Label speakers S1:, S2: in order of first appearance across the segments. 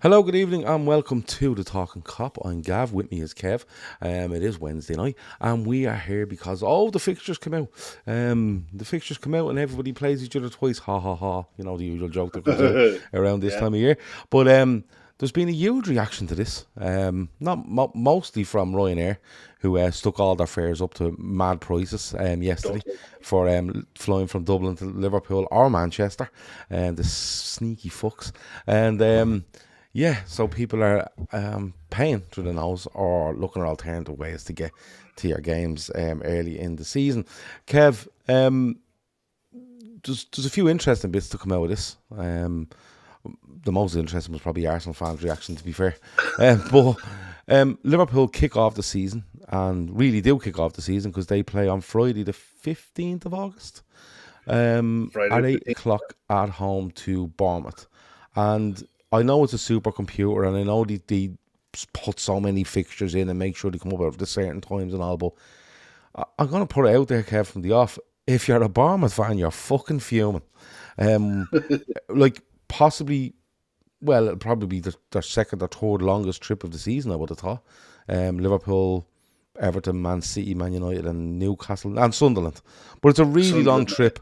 S1: Hello, good evening, and welcome to the Talkin Kop. I'm Gav. With me is Kev. It is Wednesday night, and we are here because the fixtures come out. The fixtures come out, and everybody plays each other twice. Ha ha ha! You know, the usual joke that comes out around this
S2: Yeah.
S1: time of year. But there's been a huge reaction to this. Mostly from Ryanair, who stuck all their fares up to mad prices yesterday
S2: Don't.
S1: for flying from Dublin to Liverpool or Manchester, and the sneaky fucks. And yeah, so people are paying through the nose or looking at alternative ways to get to your games early in the season. Kev, there's a few interesting bits to come out of this. The most interesting was probably Arsenal fans' reaction, to be fair. But Liverpool kick off the season, and really do kick off the season, because they play on Friday the 15th of August
S2: Friday
S1: at
S2: the
S1: 8
S2: 15th.
S1: o'clock at home to Bournemouth. And I know it's a supercomputer, and I know they put so many fixtures in and make sure they come up at the certain times and all, but I'm going to put it out there, Kev, from the off. If you're a Bournemouth fan, you're fucking fuming. Like, possibly, well, it'll probably be their second or third longest trip of the season, I would have thought. Liverpool, Everton, Man City, Man United, and Newcastle, and Sunderland. But it's a really long
S2: Sunderland.
S1: trip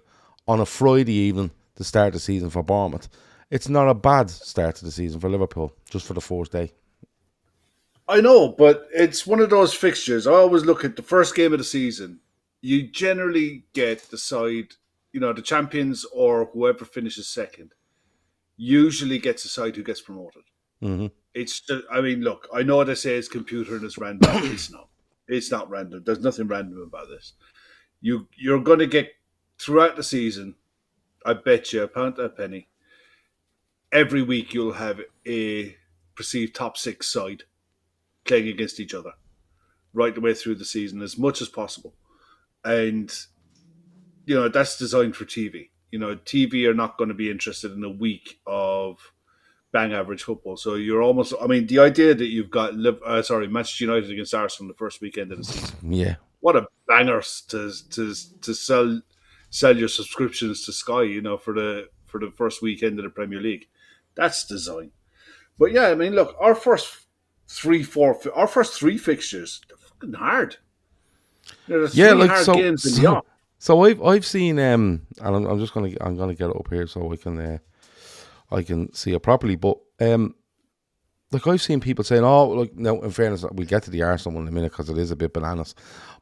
S1: on a Friday evening to start the season for Bournemouth. It's not a bad start to the season for Liverpool, just for the fourth day.
S2: I know, but it's one of those fixtures. I always look at the first game of the season. You generally get the side, the champions or whoever finishes second, usually gets the side who gets promoted.
S1: Mm-hmm.
S2: Look, I know they say it's computer and it's random. It's not. It's not random. There's nothing random about this. You're going to get throughout the season. I bet you a pound to a penny. Every week you'll have a perceived top six side playing against each other right the way through the season as much as possible. And, that's designed for TV. TV are not going to be interested in a week of bang average football. So you're almost, the idea that you've got, Manchester United against Arsenal the first weekend of the season.
S1: Yeah.
S2: What a banger to sell your subscriptions to Sky, for the first weekend of the Premier League. That's design. But yeah, look, our first three fixtures, they're fucking hard. There's
S1: Yeah,
S2: three
S1: like,
S2: hard
S1: so,
S2: games in the
S1: so,
S2: off.
S1: so I've seen, and I'm just I'm gonna get it up here so I can see it properly. But like, I've seen people saying, "Oh, like, no." In fairness, we'll get to the Arsenal one in a minute because it is a bit bananas.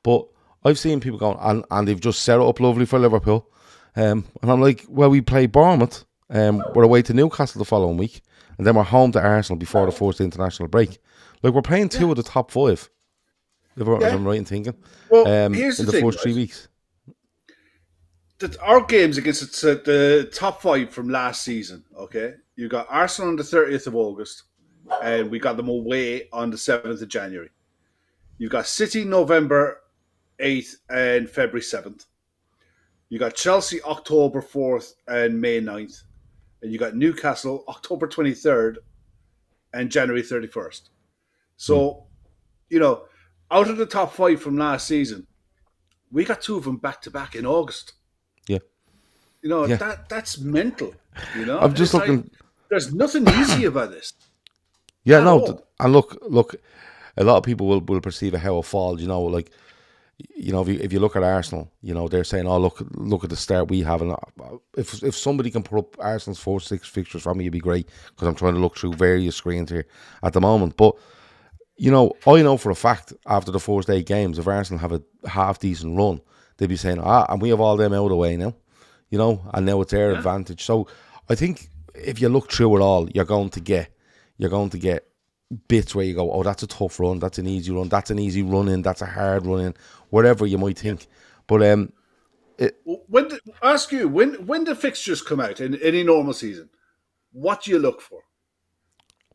S1: But I've seen people going, and they've just set it up lovely for Liverpool. And I'm like, well, we play Bournemouth. We're away to Newcastle the following week, and then we're home to Arsenal before the first international break. Like, we're playing two of the top five, if
S2: Yeah.
S1: I'm right in thinking,
S2: Well, here's
S1: in
S2: the
S1: the
S2: thing,
S1: first 3 weeks.
S2: that our games against the top five from last season. Okay, you got Arsenal on the 30th of August, and we got them away on the 7th of January. You've got City November 8th and February 7th. You got Chelsea October 4th and May 9th. And you got Newcastle October 23rd and January 31st.
S1: Hmm.
S2: So, you know, out of the top five from last season, we got two of them back to back in August.
S1: Yeah, yeah.
S2: That's mental.
S1: I'm just
S2: It's like
S1: looking.
S2: there's nothing easy about this
S1: Yeah,
S2: at
S1: no,
S2: all.
S1: and look. A lot of people will perceive it how it falls. Like, if you look at Arsenal, they're saying, "Oh, look at the start we have." And if somebody can put up Arsenal's 4-6 fixtures for me, it'd be great, because I'm trying to look through various screens here at the moment. But I know for a fact, after the first 8 games, if Arsenal have a half decent run, they'd be saying, and we have all them out of the way now, and now it's their
S2: Yeah.
S1: advantage. So I think if you look through it all, you're going to get bits where you go, oh, that's a tough run, that's an easy run, that's an easy run in, that's a hard run in, whatever you might think. But
S2: Ask you when the fixtures come out in any normal season, what do you look for?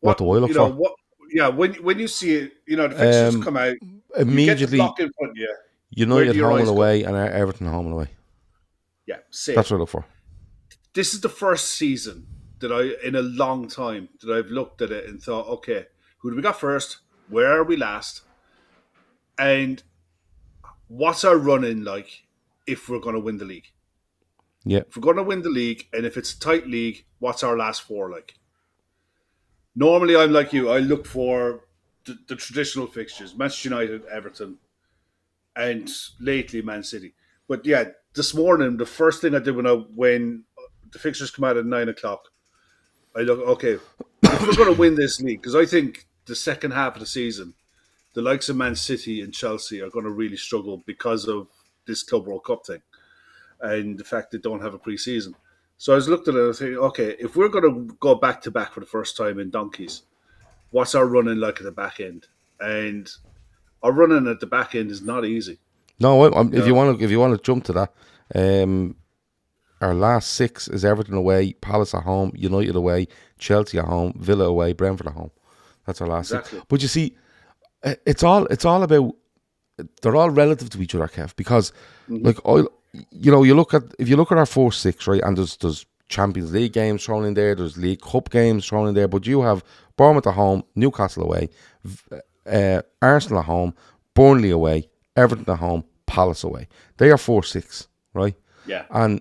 S1: what
S2: What
S1: do I look
S2: you know?
S1: for?
S2: What Yeah, when you see it, the fixtures
S1: Um,
S2: come out, you get the
S1: Immediately,
S2: block in front of you. Where
S1: United
S2: do your
S1: home and
S2: eyes go?
S1: away, and Everton home and away.
S2: Yeah, same.
S1: That's what I look for.
S2: This is the first season that in a long time, that I've looked at it and thought, okay, who do we got first? Where are we last? And what's our run in like if we're going to win the league?
S1: Yeah,
S2: If we're going to win the league, and if it's a tight league, what's our last four like? Normally, I'm like you. I look for the traditional fixtures: Manchester United, Everton, and lately Man City. But yeah, this morning the first thing I did when the fixtures come out at 9 o'clock, I look okay. If we're going to win this league, because I think the second half of the season, the likes of Man City and Chelsea are going to really struggle because of this Club World Cup thing and the fact they don't have a pre-season. So I was looked at it and thinking, okay, if we're going to go back to back for the first time in donkeys, what's our running like at the back end? And our running at the back end is not easy.
S1: No,
S2: You
S1: if you want to jump to that, um, our last six is Everton away, Palace at home, United away, Chelsea at home, Villa away, Brentford at home. That's our last six.
S2: exactly.
S1: But you see, it's all about, they're all relative to each other, Kev. Because
S2: Mm-hmm.
S1: like you look at, if you look at our 4-6, right, and there's Champions League games thrown in there, there's League Cup games thrown in there, but you have Bournemouth at home, Newcastle away, Arsenal at home, Burnley away, Everton at home, Palace away. They are 4-6, right?
S2: Yeah.
S1: And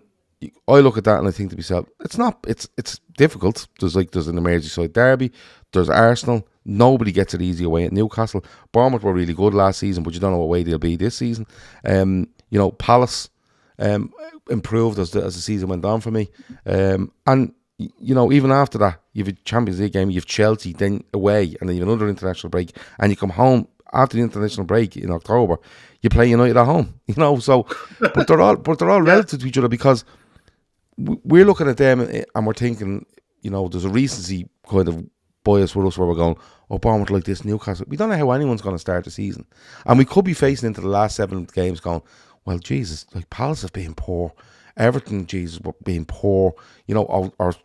S1: I look at that and I think to myself, it's difficult. There's an Merseyside derby, there's Arsenal. Nobody gets it easy away at Newcastle. Bournemouth were really good last season, but you don't know what way they'll be this season. Palace improved as the season went on for me. And even after that, you have a Champions League game, you have Chelsea, then away, and then you have another international break, and you come home after the international break in October. You play United at home, So, but they're all relative to each other, because we're looking at them and we're thinking, there's a recency kind of bias with us where we're going, oh, Bournemouth like this, Newcastle. We don't know how anyone's going to start the season, and we could be facing into the last 7 games going, well, Jesus, like Palace have been poor, Everton, Jesus, were being poor, or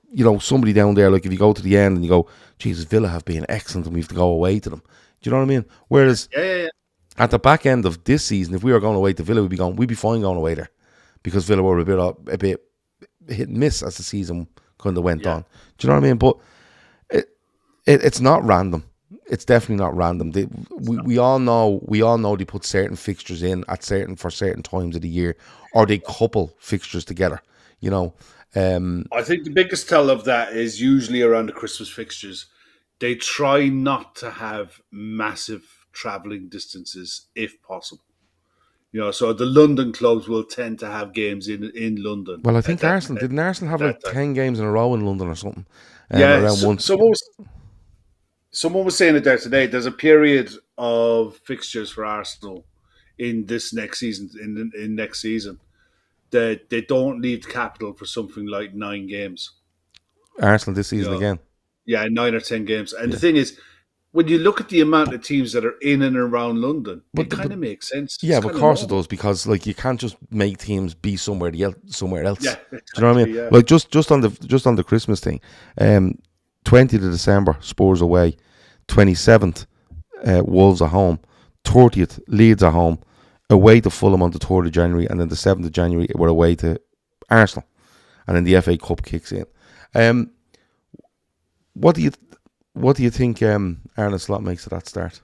S1: somebody down there, like if you go to the end and you go, Jesus, Villa have been excellent and we have to go away to them. Do you know what I mean? Whereas
S2: Yeah.
S1: at the back end of this season, if we were going away to Villa, we'd be fine going away there, because Villa were a bit hit and miss as the season kind of went on. Do you know what I mean? But it's not random. It's definitely not random. We all know they put certain fixtures in for certain times of the year, or they couple fixtures together.
S2: I think the biggest tell of that is usually around the Christmas fixtures. They try not to have massive travelling distances if possible. So the London clubs will tend to have games in London.
S1: Well, I think didn't Arsenal have like
S2: time.
S1: 10 games in a row in London or something?
S2: Yeah,
S1: around once.
S2: Someone was saying it there today. There's a period of fixtures for Arsenal in this next season, in next season, that they don't leave the capital for something like 9 games.
S1: Arsenal this season again.
S2: Yeah, 9 or 10 games. And the thing is, when you look at the amount of teams that are in and around London, it kind of makes sense.
S1: Yeah, of course it does, because like you can't just make teams be somewhere else.
S2: Yeah, exactly,
S1: do you know what I mean?
S2: Yeah.
S1: Like just on the Christmas thing, 20th of December, Spurs away, 27th, Wolves at home, 30th, Leeds at home, away to Fulham on the 3rd of January, and then the 7th of January we're away to Arsenal, and then the FA Cup kicks in. What do you think Arne Slot makes of that start?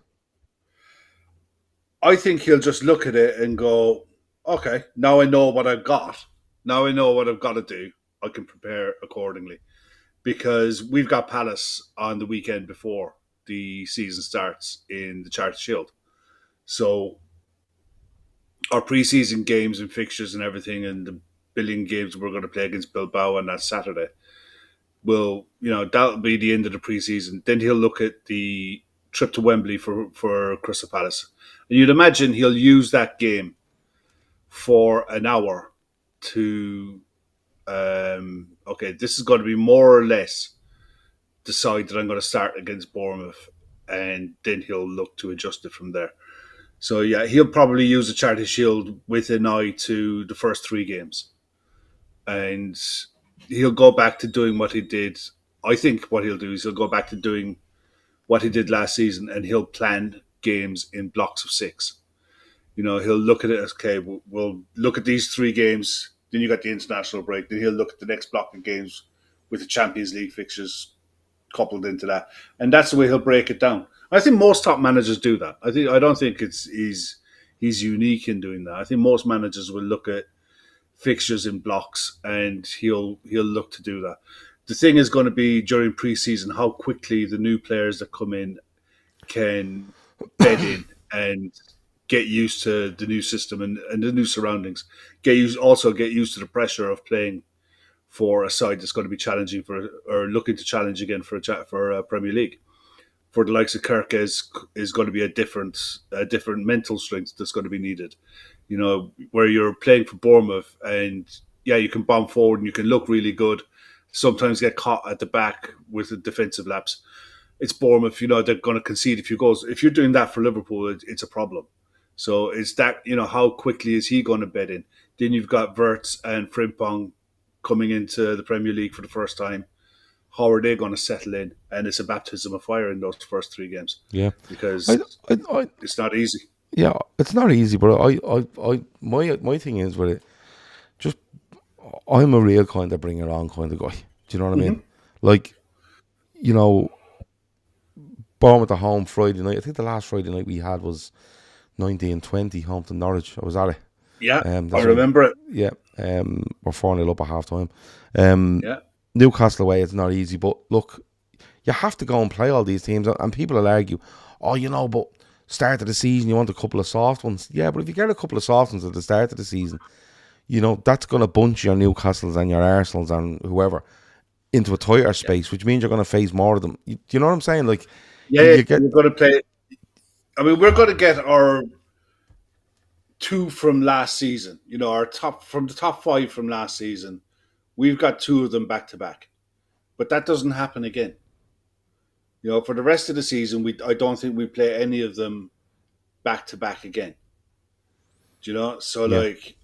S2: I think he'll just look at it and go, okay, now I know what I've got. Now I know what I've got to do. I can prepare accordingly. Because we've got Palace on the weekend before the season starts in the Charity Shield. So our pre-season games and fixtures and everything, and the billion games we're going to play against Bilbao on that Saturday, that'll be the end of the pre-season. Then he'll look at the trip to Wembley for Crystal Palace. And you'd imagine he'll use that game for an hour to, okay, this is going to be more or less decide that I'm going to start against Bournemouth, and then he'll look to adjust it from there. So yeah, he'll probably use the Charity Shield with an eye to the first 3 games, and he'll go back to doing what he did. I think what he'll do is he'll go back to doing what he did last season, and he'll plan games in blocks of 6. He'll look at it as, okay, we'll look at these 3 games. Then you got the international break. Then he'll look at the next block of games with the Champions League fixtures coupled into that, and that's the way he'll break it down. I think most top managers do that. I don't think he's unique in doing that. I think most managers will look at fixtures in blocks, and he'll look to do that. the thing is going to be during pre-season how quickly the new players that come in can bed in and get used to the new system and the new surroundings. Get used to the pressure of playing for a side that's going to be challenging or looking to challenge again for a Premier League. For the likes of Kirk is going to be a different mental strength that's going to be needed. Where you're playing for Bournemouth and you can bomb forward and you can look really good. Sometimes get caught at the back with a defensive lapse. It's Bournemouth, they're going to concede a few goals. If you're doing that for Liverpool, it's a problem. So it's that, how quickly is he going to bed in? Then you've got Wirtz and Frimpong coming into the Premier League for the first time. How are they going to settle in? And it's a baptism of fire in those first 3 games.
S1: Yeah,
S2: because it's not easy.
S1: Yeah, it's not easy, but my thing is with it, just I'm a real kind of bring it on kind of guy. Do you know what I mean? Like, Bournemouth at home Friday night. I think the last Friday night we had was 19-20 home to Norwich. I was at it.
S2: Yeah, I remember it.
S1: Yeah, we're 4-0 up at half time. Newcastle away, it's not easy, but look, you have to go and play all these teams, and people will argue, but start of the season you want a couple of soft ones. Yeah, but if you get a couple of soft ones at the start of the season, that's going to bunch your Newcastles and your Arsenals and whoever into a tighter space, which means you're going to face more of them. Do you know what I'm saying? Like,
S2: you're going to play. I mean, we're going to get our 2 from last season. Our top 5 from last season. We've got 2 of them back to back, but that doesn't happen again. For the rest of the season, I don't think we play any of them back to back again. So like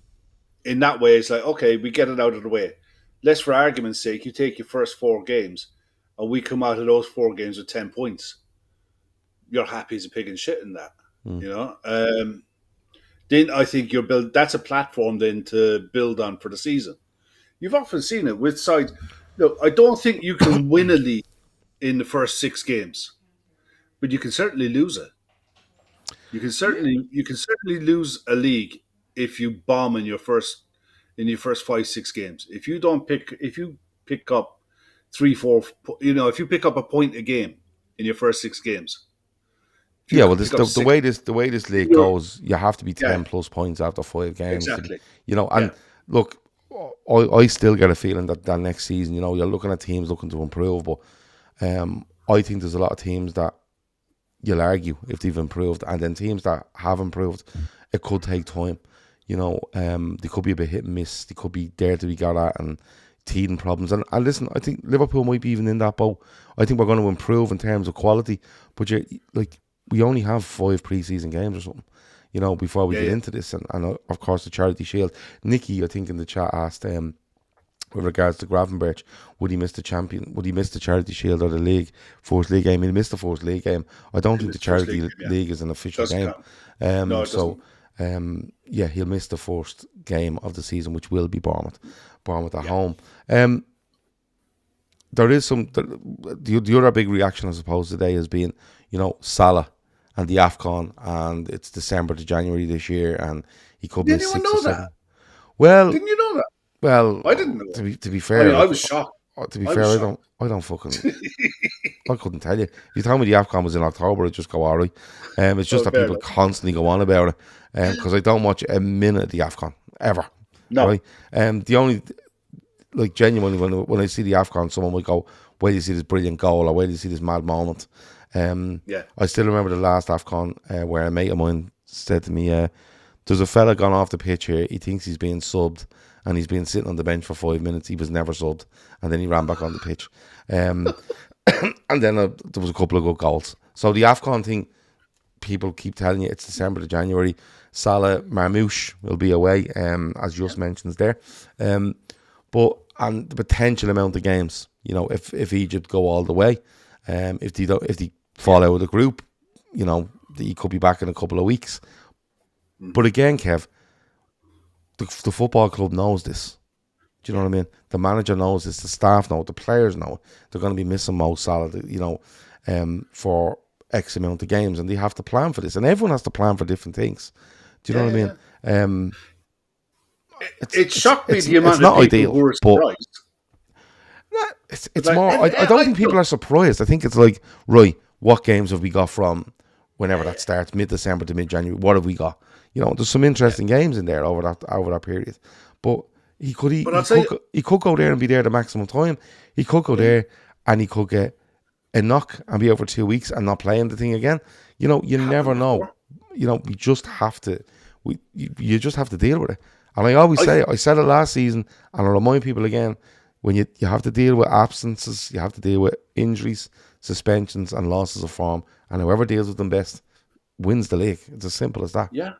S2: in that way, it's like, okay, we get it out of the way. Let's, for argument's sake, you take your first 4 games, and we come out of those 4 games with 10 points. You're happy as a pig in shit in that. Then I think that's a platform then to build on for the season. You've often seen it with sides. Look, I don't think you can win a league in the first 6 games, but you can certainly lose it. You can certainly lose a league if you bomb in your first 5-6 games. If you pick up 3-4, if you pick up a point a game in your first 6 games.
S1: Yeah, well, the way this league goes, you have to be 10 plus points after 5 games.
S2: Exactly.
S1: Look, I still get a feeling that next season, you're looking at teams looking to improve, but I think there's a lot of teams that you'll argue if they've improved, and then teams that have improved, it could take time. They could be a bit hit and miss. They could be there to be got at and teething problems. And listen, I think Liverpool might be even in that boat. I think we're going to improve in terms of quality, but we only have 5 pre-season games or something, before we get into this. And of course, the Charity Shield. Nicky, I think in the chat asked, with regards to Gravenberch, would he miss the Charity Shield or the league, first league game? He missed the first league game. I don't think the Charity League is an official game. He'll miss the first game of the season, which will be Bournemouth at home. There is the other big reaction, I suppose, today has been, Salah and the AFCON, and it's December to January this year, and he could miss 6 or 7. Well,
S2: didn't you know that?
S1: Well,
S2: I didn't know that.
S1: To be fair,
S2: I was shocked.
S1: To be fair, I don't fucking. I couldn't tell you. If you told me the AFCON was in October, I'd just go, all right. It's just that people constantly go on about it, because I don't watch a minute of the AFCON ever.
S2: No.
S1: Right? The only, genuinely, when I see the AFCON, someone might go, "Where do you see this brilliant goal?" or "Where do you see this mad moment?" I still remember the last AFCON where a mate of mine said to me, "There's a fella gone off the pitch here. He thinks he's being subbed, and he's been sitting on the bench for 5 minutes. He was never subbed, and then he ran back on the pitch." And then there was a couple of good goals. So the AFCON thing, people keep telling you it's December to January. Salah Marmouche will be away, as just mentions there. But the potential amount of games, if Egypt go all the way, if they fall out of the group, he could be back in a couple of weeks. But again, Kev, the football club knows this. Do you know what I mean? The manager knows this. The staff know. The players know. They're going to be missing Mo Salah, for X amount of games, and they have to plan for this. And everyone has to plan for different things. Do you know what I mean?
S2: It shocked me the amount of people who were surprised.
S1: it's more. I don't think people are surprised. I think it's like, right, what games have we got from whenever that starts, mid-December to mid-January? What have we got? There's some interesting games in there over that period. But he could go there and be there the maximum time. He could go there and he could get a knock and be out for 2 weeks and not playing the thing again. You never know. We just have to. You just have to deal with it. And I always say, I said it last season, and I remind people again, when you have to deal with absences, you have to deal with injuries, suspensions, and losses of form, and whoever deals with them best wins the league. It's as simple as that.
S2: Yeah.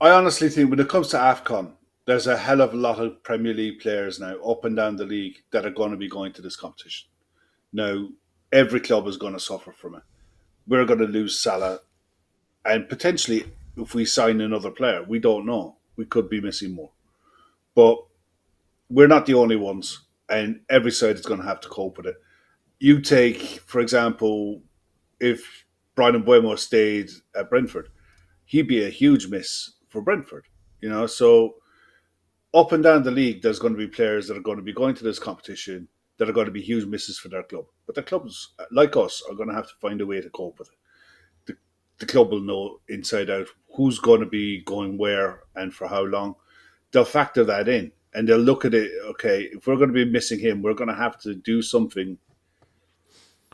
S2: I honestly think when it comes to AFCON, there's a hell of a lot of Premier League players now up and down the league that are going to be going to this competition. Now, every club is going to suffer from it. We're going to lose Salah, and potentially, if we sign another player, we don't know. We could be missing more. But we're not the only ones, and every side is going to have to cope with it. You take, for example, if Brian Mbeumo stayed at Brentford, he'd be a huge miss for Brentford. So up and down the league, there's going to be players that are going to be going to this competition that are going to be huge misses for their club. But the clubs, like us, are going to have to find a way to cope with it. The club will know inside out who's going to be going where and for how long. They'll factor that in and they'll look at it. Okay, if we're going to be missing him, we're going to have to do something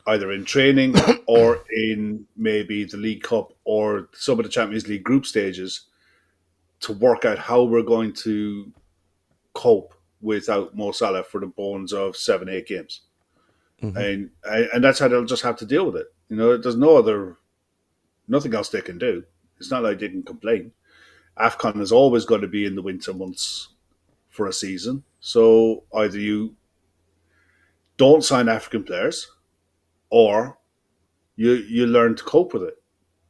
S2: either in training or in maybe the League Cup or some of the Champions League group stages to work out how we're going to cope without Mo Salah for the bones of 7-8 games. Mm-hmm. And that's how they'll just have to deal with it. There's nothing else they can do. It's not like they can complain. AFCON is always going to be in the winter months for a season. So either you don't sign African players or you learn to cope with it.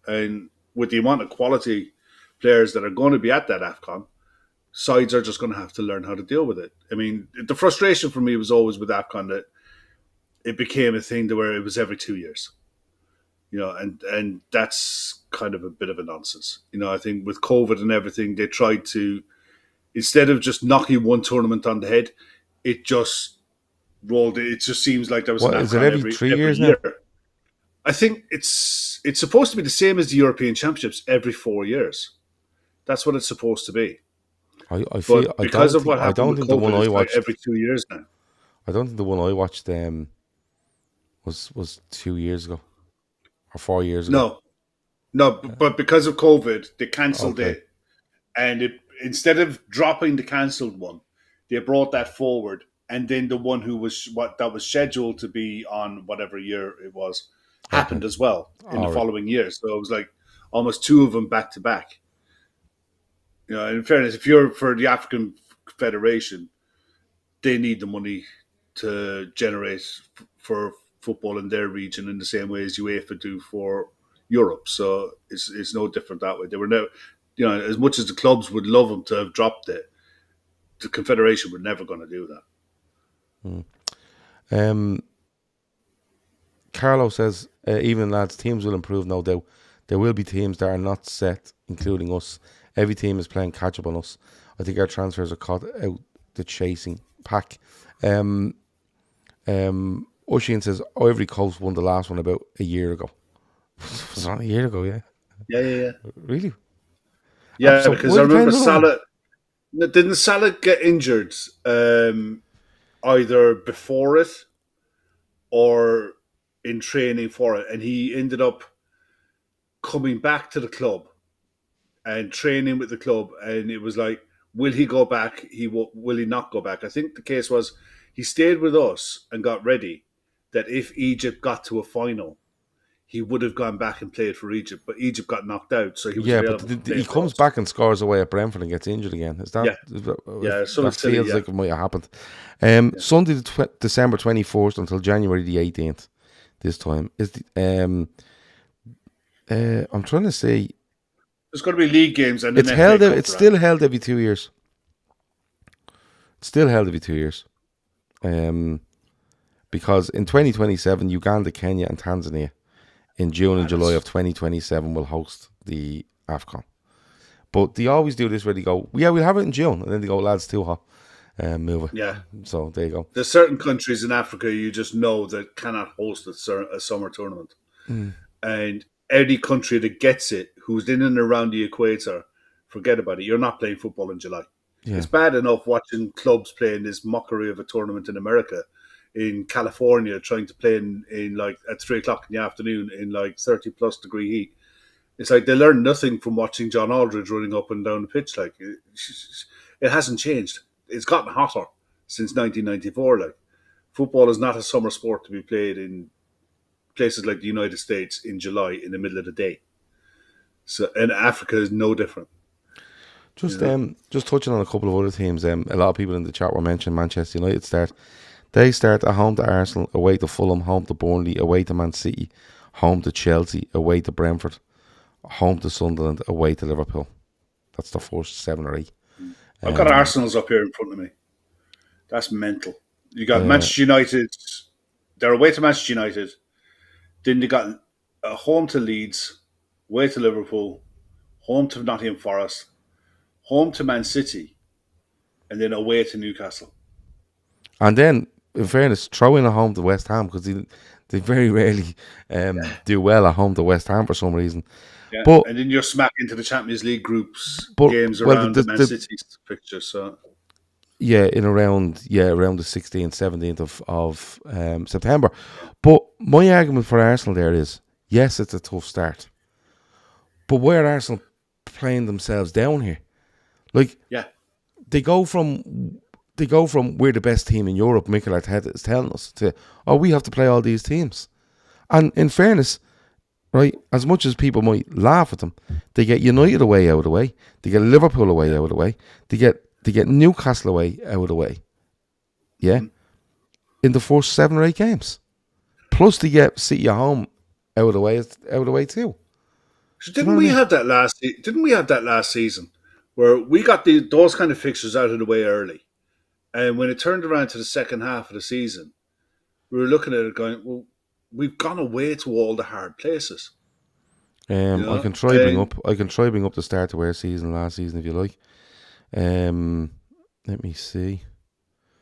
S2: And with the amount of quality players that are going to be at that AFCON, sides are just going to have to learn how to deal with it. I mean, the frustration for me was always with AFCON that it became a thing to where it was every 2 years. And that's kind of a bit of a nonsense. I think with COVID and everything, they tried to, instead of just knocking one tournament on the head, it just rolled. It just seems like there was an AFCON
S1: is it every 3 years
S2: year.
S1: Now?
S2: I think it's supposed to be the same as the European Championships every 4 years. That's what it's supposed to be.
S1: I feel
S2: because of what happened with COVID,
S1: the one I watched
S2: like every 2 years now.
S1: I don't think the one I watched was 2 years ago or 4 years ago.
S2: No, but because of COVID, they cancelled it, and instead of dropping the cancelled one, they brought that forward, and then the one that was scheduled to be on whatever year it was happened as well in the following year. So it was like almost two of them back to back. In fairness, if you're for the African Federation, they need the money to generate for football in their region in the same way as UEFA do for Europe. So it's no different that way. They were never, as much as the clubs would love them to have dropped it, the Confederation were never going to do
S1: that. Carlo says, even lads, teams will improve, no doubt. There will be teams that are not set, including us. Every team is playing catch up on us. I think our transfers are caught out the chasing pack. Oisin says, Ivory Coast won the last one about a year ago. Was it a year ago? Yeah.
S2: Yeah.
S1: Really?
S2: Yeah, so because I remember Salah. Didn't Salah get injured either before it or in training for it, and he ended up coming back to the club and training with the club, and it was like, will he go back? Will he not go back? I think the case was he stayed with us and got ready that if Egypt got to a final, he would have gone back and played for Egypt, but Egypt got knocked out, so he was
S1: but he comes back and scores away at Brentford and gets injured again. Is that?
S2: That
S1: feels like it might have happened. Sunday, December 24th until January the 18th. This time is the. I'm trying to say.
S2: There's going to be league games, and
S1: it's held. It's still held every 2 years. It's still held every 2 years. Because in 2027, Uganda, Kenya, and Tanzania in June and July of 2027 will host the AFCON. But they always do this where they go, we'll have it in June. And then they go, lads, too hot. move it.
S2: Yeah.
S1: So there you go.
S2: There's certain countries in Africa you just know that cannot host a summer tournament. And any country that gets it, who's in and around the equator, forget about it. You're not playing football in July.
S1: Yeah.
S2: It's bad enough watching clubs playing this mockery of a tournament in America, in California, trying to play in like at 3:00 in the afternoon in like 30+ degree heat. It's like they learn nothing from watching John Aldridge running up and down the pitch. Like it hasn't changed. It's gotten hotter since 1994. Like football is not a summer sport to be played in places like the United States in July in the middle of the day. So, and Africa is no different.
S1: Just touching on a couple of other teams. A lot of people in the chat were mentioning Manchester United start. They start at home to Arsenal, away to Fulham, home to Burnley, away to Man City, home to Chelsea, away to Brentford, home to Sunderland, away to Liverpool. That's the first 7 or 8.
S2: I've got Arsenal's up here in front of me. That's mental. You got Manchester United. They're away to Manchester United. Then they got home to Leeds, away to Liverpool, home to Nottingham Forest, home to Man City, and then away to Newcastle.
S1: And then, in fairness, throw in a home to West Ham, because they very rarely do well at home to West Ham for some reason.
S2: Yeah.
S1: But,
S2: and then you're smack into the Champions League groups games around the Man City's fixture. So
S1: yeah, around the 16th, 17th of September. But my argument for Arsenal there is, yes, it's a tough start, but why are Arsenal playing themselves down here? Like,
S2: yeah,
S1: they go from we're the best team in Europe, Mikel Arteta is telling us, to, we have to play all these teams. And in fairness, right, as much as people might laugh at them, they get United away out of the way, they get Liverpool away out of the way, they get Newcastle away out of the way. Yeah. In the first 7 or 8 games. Plus they get City at home out of the way too.
S2: So didn't we have that last season where we got those kind of fixtures out of the way early? And when it turned around to the second half of the season, we were looking at it going, well, we've gone away to all the hard places.
S1: I can try bring up the start of our season last season if you like. Let me see.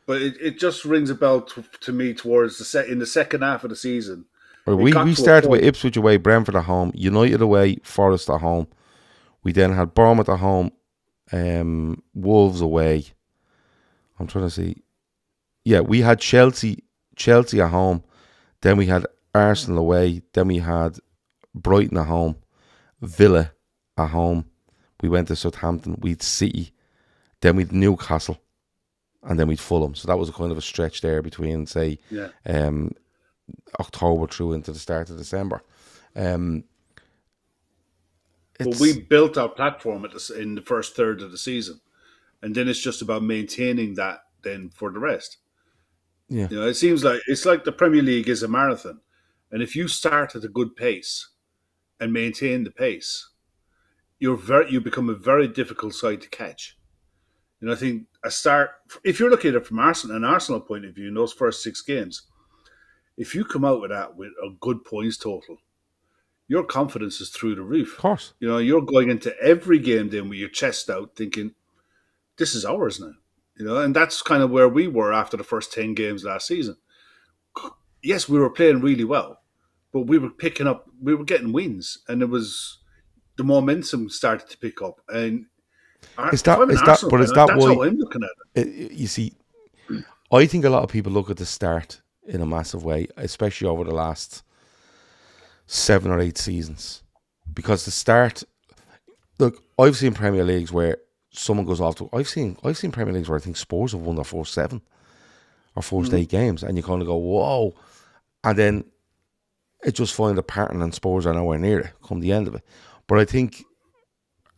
S2: But it just rings a bell to me towards in the second half of the season.
S1: We started with Ipswich away, Brentford at home, United away, Forest at home. We then had Bournemouth at home, Wolves away. I'm trying to see. Yeah, we had Chelsea at home. Then we had Arsenal away. Then we had Brighton at home, Villa at home. We went to Southampton. We'd City. Then we'd Newcastle. And then we'd Fulham. So that was a kind of a stretch there between, say, October through into the start of December.
S2: But we built our platform in the first third of the season. And then it's just about maintaining that then for the rest.
S1: Yeah.
S2: You know, it seems like it's like the Premier League is a marathon. And if you start at a good pace and maintain the pace, you become a very difficult side to catch. And I think if you're looking at it from an Arsenal point of view in those first 6 games, if you come out with that with a good points total, your confidence is through the roof.
S1: Of course.
S2: You know, you're going into every game then with your chest out thinking, this is ours now. You know, and that's kind of where we were after the first 10 games last season. Yes, we were playing really well, but we were getting wins, and the momentum started to pick up. And
S1: that's how I'm
S2: looking at it.
S1: You see, I think a lot of people look at the start in a massive way, especially over the last 7 or 8 seasons, because the start. Look, I've seen Premier Leagues where someone goes off to. I've seen Premier Leagues where I think Spurs have won their first 7 or first 8 games, and you kind of go, whoa, and then it just find a pattern, and Spurs are nowhere near it come the end of it. But I think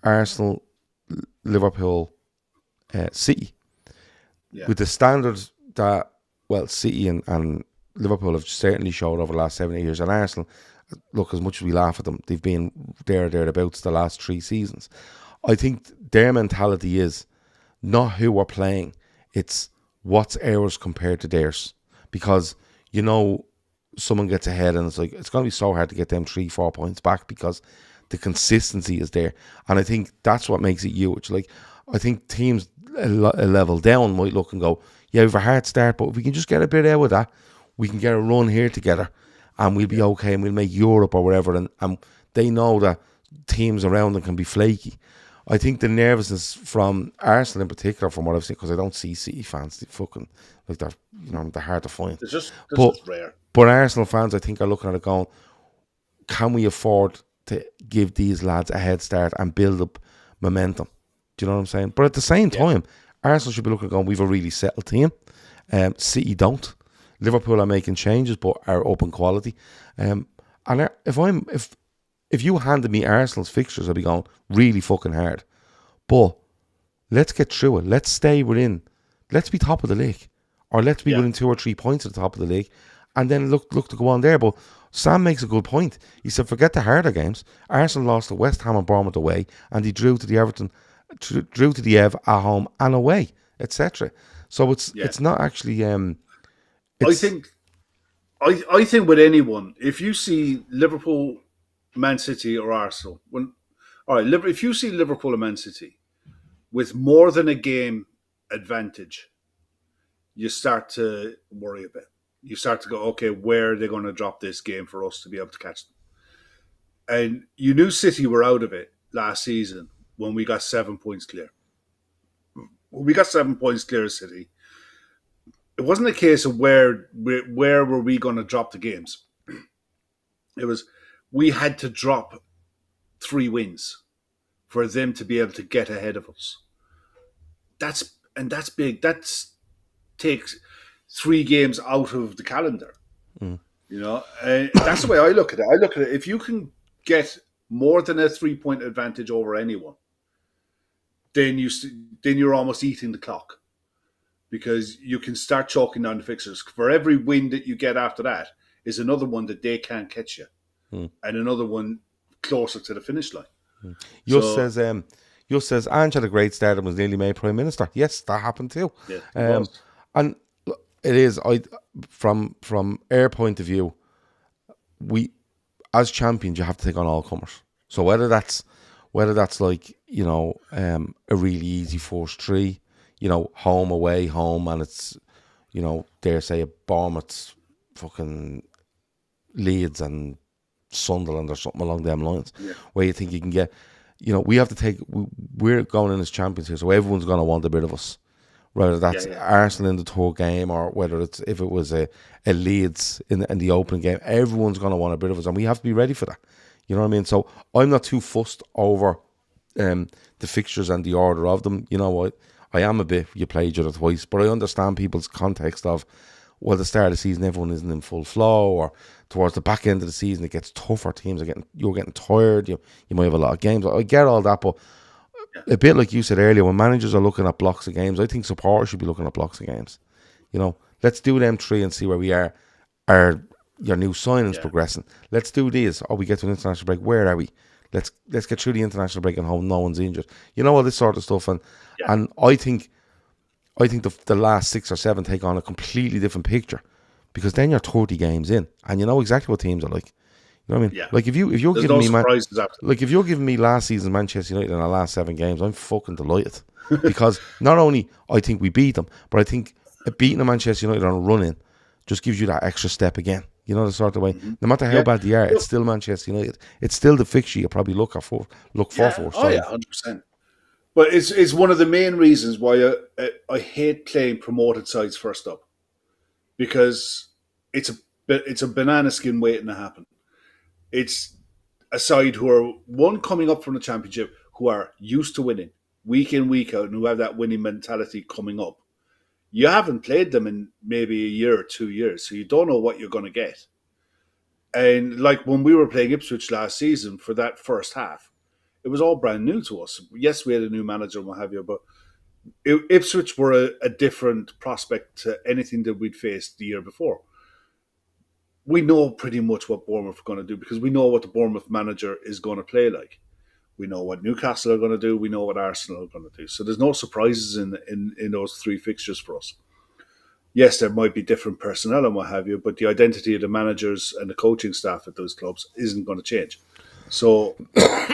S1: Arsenal, Liverpool, City, with the standards that City and Liverpool have certainly showed over the last 7 years, and Arsenal, look, as much as we laugh at them, they've been thereabouts the last 3 seasons. I think their mentality is not who we're playing, it's what's ours compared to theirs. Because, you know, someone gets ahead and it's like, it's going to be so hard to get them 3-4 points back because the consistency is there. And I think that's what makes it huge. Like, I think teams a level down might look and go, yeah, we've a hard start, but if we can just get a bit out of that, we can get a run here together, and we'll be okay, and we'll make Europe or whatever. And they know that teams around them can be flaky. I think the nervousness from Arsenal in particular, from what I've seen, because I don't see City fans, they fucking like they're they're hard to find.
S2: It's just rare.
S1: But Arsenal fans, I think, are looking at it going, can we afford to give these lads a head start and build up momentum? Do you know what I'm saying? But at the same time, Arsenal should be looking at going, we've a really settled team. City don't. Liverpool are making changes, but are up in quality. And if you handed me Arsenal's fixtures, I'd be going really fucking hard. But let's get through it. Let's stay within. Let's be top of the league, or let's be within 2 or 3 points at the top of the league, and then look to go on there. But Sam makes a good point. He said, forget the harder games. Arsenal lost to West Ham and Bournemouth away, and he drew to the Ev at home and away, etc. So it's not actually.
S2: I think with anyone, if you see Liverpool, Man City, or Arsenal, if you see Liverpool and Man City with more than a game advantage, you start to worry a bit. You start to go, okay, where are they going to drop this game for us to be able to catch them? And you knew City were out of it last season when we got 7 points clear. When we got 7 points clear of City, it wasn't a case of where were we going to drop the games. It was, we had to drop 3 wins for them to be able to get ahead of us. That's big. That takes 3 games out of the calendar. You know, that's the way I look at it. I look at it, if you can get more than a 3-point advantage over anyone, then you're almost eating the clock, because you can start chalking down the fixtures. For every win that you get after that is another one that they can't catch you, and another one closer to the finish line.
S1: Just says Ange had a great start and was nearly made Prime Minister. Yes, that happened too.
S2: Yeah,
S1: and it is, from our point of view, we as champions you have to take on all comers. So whether that's like, you know, a really easy 4-3, you know, home away home, and it's, you know, dare say a Bournemouth, fucking Leeds and Sunderland or something along them lines, where you think you can get, you know, we have to take, we're going in as champions here, so everyone's going to want a bit of us, whether that's Arsenal in the third game, or whether it's, if it was a Leeds in the opening game, everyone's going to want a bit of us, and we have to be ready for that. You know what I mean? So I'm not too fussed over the fixtures and the order of them. You know what? I am a bit, you play each other twice, but I understand people's context of, well, the start of the season, everyone isn't in full flow, or towards the back end of the season, it gets tougher. Teams you're getting tired. You might have a lot of games. I get all that, but a bit like you said earlier, when managers are looking at blocks of games, I think supporters should be looking at blocks of games. You know, let's do them 3 and see where we are. Are your new signings progressing? Let's do these. Or we get to an international break. Where are we? Let's get through the international break and hope no one's injured. You know, all this sort of stuff. And I think the last 6 or 7 take on a completely different picture, because then you're 30 games in and you know exactly what teams are like. You know what I mean? Yeah. Like if you're giving me if you're giving me last season Manchester United in the last 7 games, I'm fucking delighted, because not only I think we beat them, but I think beating the Manchester United on a run in just gives you that extra step again. You know, the sort of way. No matter how bad they are, it's still Manchester United. It's still the fixture you probably look for.
S2: Oh yeah, 100%. But it's one of the main reasons why I hate playing promoted sides first up, because it's a banana skin waiting to happen. It's a side who are coming up from the Championship, who are used to winning week in, week out, and who have that winning mentality coming up. You haven't played them in maybe a year or 2 years, so you don't know what you're going to get. And like when we were playing Ipswich last season for that first half, it was all brand new to us. Yes, we had a new manager and what have you, but Ipswich were a different prospect to anything that we'd faced the year before. We know pretty much what Bournemouth are going to do, because we know what the Bournemouth manager is going to play like. We know what Newcastle are going to do. We know what Arsenal are going to do. So there's no surprises in those 3 fixtures for us. Yes, there might be different personnel and what have you, but the identity of the managers and the coaching staff at those clubs isn't going to change. So,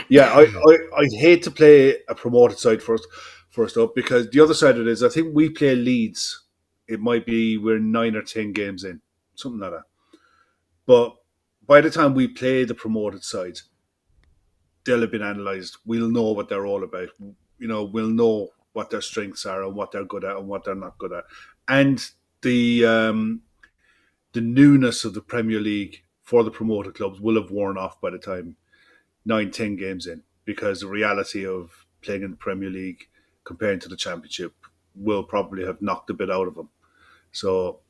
S2: yeah, I hate to play a promoted side first. first up, because the other side of it is I think we play Leeds. It might be we're 9 or 10 games in, something like that. But by the time we play the promoted side, they'll have been analysed. We'll know what they're all about. We'll know what their strengths are and what they're good at and what they're not good at. And the newness of the Premier League for the promoted clubs will have worn off by the time 9, 10 games in, because the reality of playing in the Premier League comparing to the Championship will probably have knocked a bit out of them. So,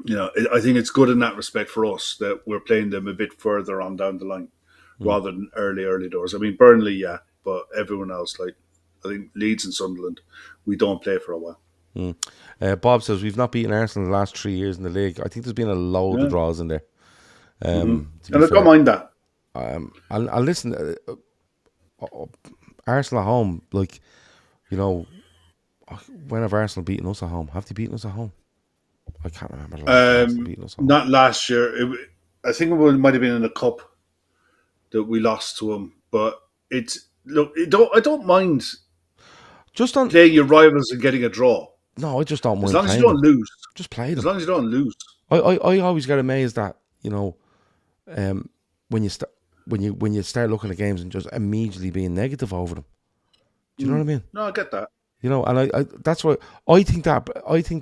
S2: I think it's good in that respect for us that we're playing them a bit further on down the line rather than early doors. I mean, Burnley, yeah, but everyone else, like I think Leeds and Sunderland, we don't play for a while.
S1: Bob says we've not beaten Arsenal in the last 3 years in the league. I think there's been a load of draws in there.
S2: And I don't mind that.
S1: And listen, Arsenal at home, like, when have Arsenal beaten us at home? Have they beaten us at home? I can't remember the last time Arsenal beaten us at home.
S2: Not last year. I think it might have been in the cup that we lost to them. But I don't mind
S1: just on
S2: playing your rivals and getting a draw.
S1: No, I just don't mind.
S2: As long as you don't lose,
S1: just play them.
S2: As long as you don't lose.
S1: I always get amazed that when you start looking at games and just immediately being negative over them. Do you know what I mean?
S2: No, I get that.
S1: And I that's why I think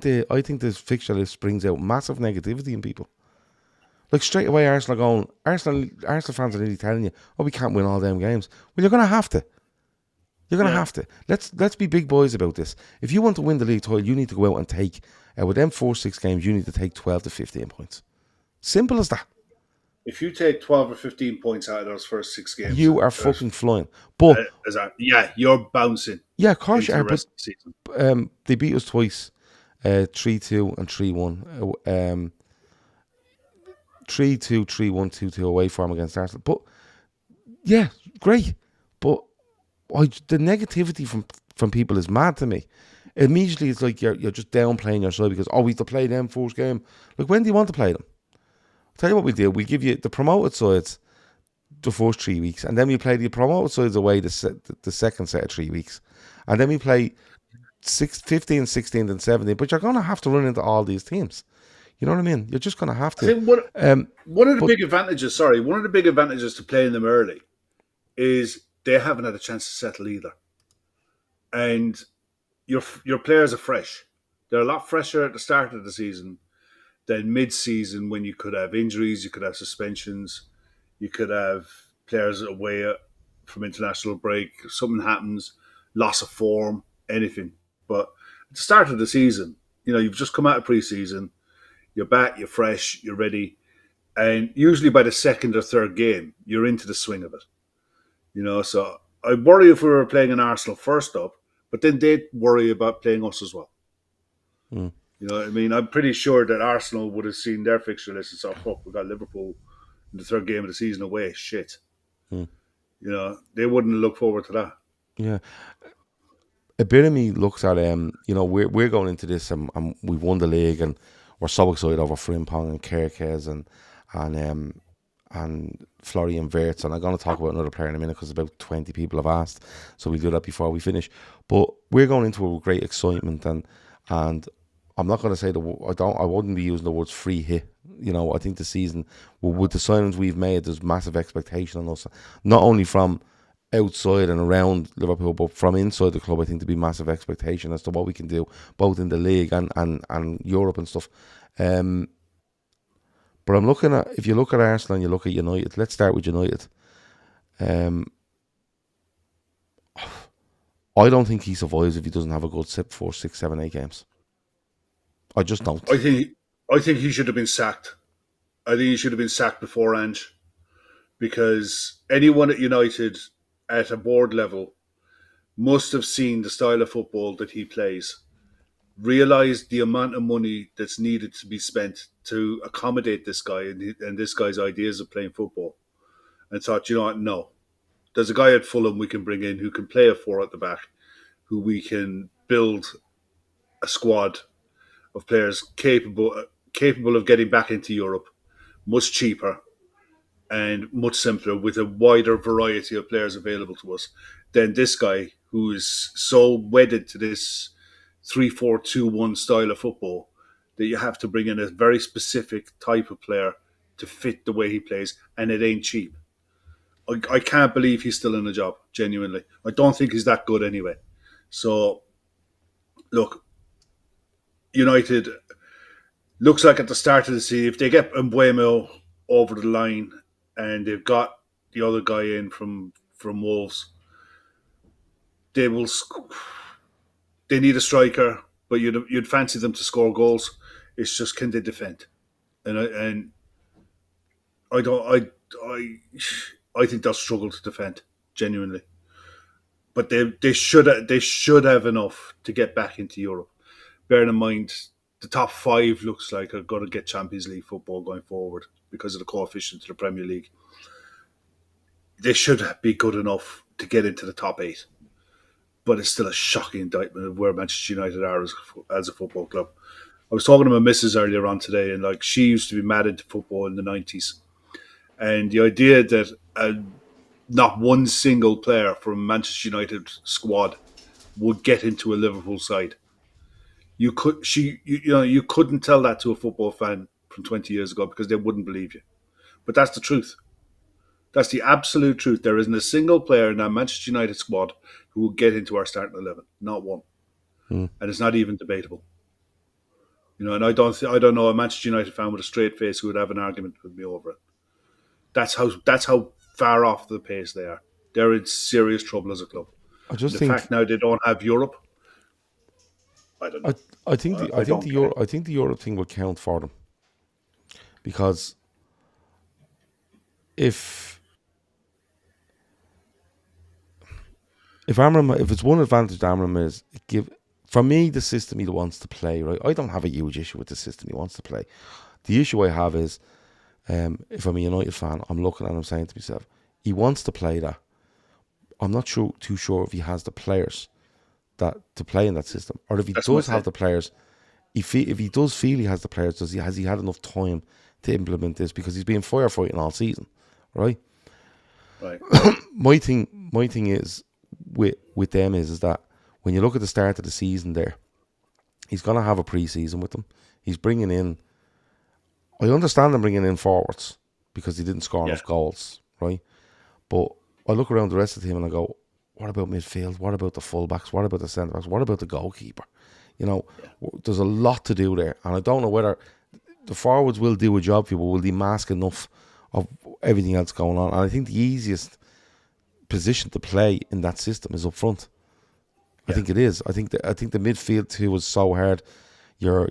S1: this fixture list brings out massive negativity in people. Like straight away, Arsenal fans are nearly telling you, "Oh, we can't win all them games." Well, you're gonna have to. You're gonna have to. Let's be big boys about this. If you want to win the league title, you need to go out and take with them 4-6 games. You need to take 12 to 15 points. Simple as that.
S2: If you take 12 or 15 points out of those first 6 games,
S1: you are fucking flying. But
S2: you're bouncing.
S1: Yeah, of course you are.
S2: But
S1: they beat us twice, 3-2 and 3-1. 3-2, 3-1, 2-2 away from against Arsenal. But yeah, great. But the negativity from people is mad to me. Immediately, it's like you're just downplaying your side because we have to play them first game. Like, when do you want to play them? I'll tell you what we do. We give you the promoted sides the first 3 weeks, and then we play the promoted sides away the second set of 3 weeks, and then we play 15, 16, and 17. But you're going to have to run into all these teams. You know what I mean? You're just going to have to.
S2: I think one of the big advantages to playing them early is they haven't had a chance to settle either, and your players are fresh. They're a lot fresher at the start of the season than mid-season, when you could have injuries, you could have suspensions, you could have players away from international break. If something happens, loss of form, anything. But at the start of the season, you've just come out of pre-season, you're back, you're fresh, you're ready, and usually by the second or third game, you're into the swing of it. So I worry if we were playing an Arsenal first up, but then they'd worry about playing us as well. You know what I mean? I'm pretty sure that Arsenal would have seen their fixture list and thought, fuck, we got Liverpool in the third game of the season away. Shit. They wouldn't look forward to that.
S1: Yeah. A bit of me looks at, we're going into this and we've won the league and we're so excited over Frimpong and Kerkez and Florian Wirtz, and I'm going to talk about another player in a minute because about 20 people have asked, so we'll do that before we finish. But we're going into a great excitement, and I'm not going to say I wouldn't be using the words free hit. I think the season, with the signings we've made, there's massive expectation on us, not only from outside and around Liverpool, but from inside the club. I think there'll be massive expectation as to what we can do, both in the league and Europe and stuff. But I'm looking at, if you look at Arsenal and you look at United, let's start with United. I don't think he survives if he doesn't have a good 4, 6, 7, 8 games. I just don't.
S2: I think he should have been sacked. I think he should have been sacked before Ange, because anyone at United at a board level must have seen the style of football that he plays, realised the amount of money that's needed to be spent to accommodate this guy and this guy's ideas of playing football, and thought, no, there's a guy at Fulham we can bring in who can play a 4 at the back, who we can build a squad of players capable of getting back into Europe, much cheaper and much simpler, with a wider variety of players available to us than this guy who is so wedded to this 3-4-2-1 style of football that you have to bring in a very specific type of player to fit the way he plays, and it ain't cheap. I can't believe he's still in a job, genuinely. I don't think he's that good anyway. So, look, United looks like at the start of the season, if they get Mbuemo over the line and they've got the other guy in from Wolves, they will. They need a striker, but you'd fancy them to score goals. It's just, can they defend? And I don't. I think they'll struggle to defend, genuinely. But they should have enough to get back into Europe. Bearing in mind, the top 5 looks like are going to get Champions League football going forward because of the coefficient to the Premier League. They should be good enough to get into the top 8. But it's still a shocking indictment of where Manchester United are as a football club. I was talking to my missus earlier on today, and like, she used to be mad into football in the 90s. And the idea that not one single player from Manchester United squad would get into a Liverpool side. You couldn't tell that to a football fan from 20 years ago because they wouldn't believe you. But that's the truth. That's the absolute truth. There isn't a single player in that Manchester United squad who will get into our starting 11. Not one. And it's not even debatable. And I don't know a Manchester United fan with a straight face who would have an argument with me over it. That's how far off the pace they are. They're in serious trouble as a club. The fact now they don't have Europe, I don't know.
S1: I think the Europe thing will count for them, because if Amram, if it's one advantage to Amram is for me the system he wants to play, right? I don't have a huge issue with the system he wants to play. The issue I have is, if I'm a United fan, I'm looking at him saying to myself, he wants to play that. I'm not too sure if he has the players to play in that system, or if he does have the players. If he does feel he has the players, has he had enough time to implement this? Because he's been firefighting all season, right?
S2: Right.
S1: my thing is with them is that when you look at the start of the season, there, he's gonna have a pre-season with them. He's bringing in. I understand them bringing in forwards because he didn't score enough goals, right? But I look around the rest of the team and I go, what about midfield? What about the fullbacks? What about the centre backs? What about the goalkeeper? There's a lot to do there, and I don't know whether the forwards will do a job for you, but will they mask enough of everything else going on? And I think the easiest position to play in that system is up front. I think it is. I think the midfield too was so hard. Your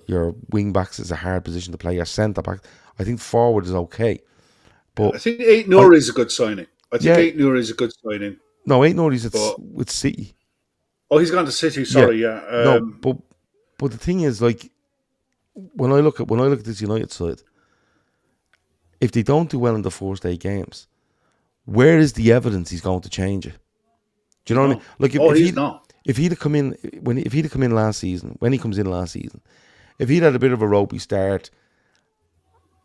S1: wing backs is a hard position to play. Your centre back, I think forward is okay. But
S2: I think Aït-Nouri is a good signing. Aït-Nouri is a good signing.
S1: No, Aït-Nouri's with City.
S2: Oh, he's gone to City. Sorry, yeah.
S1: No, but the thing is, like, when I look at this United side, if they don't do well in the first 8 games, where is the evidence he's going to change it? Do you know what I mean? Like, if he'd have come in last season, when he comes in last season, if he'd had a bit of a ropey start,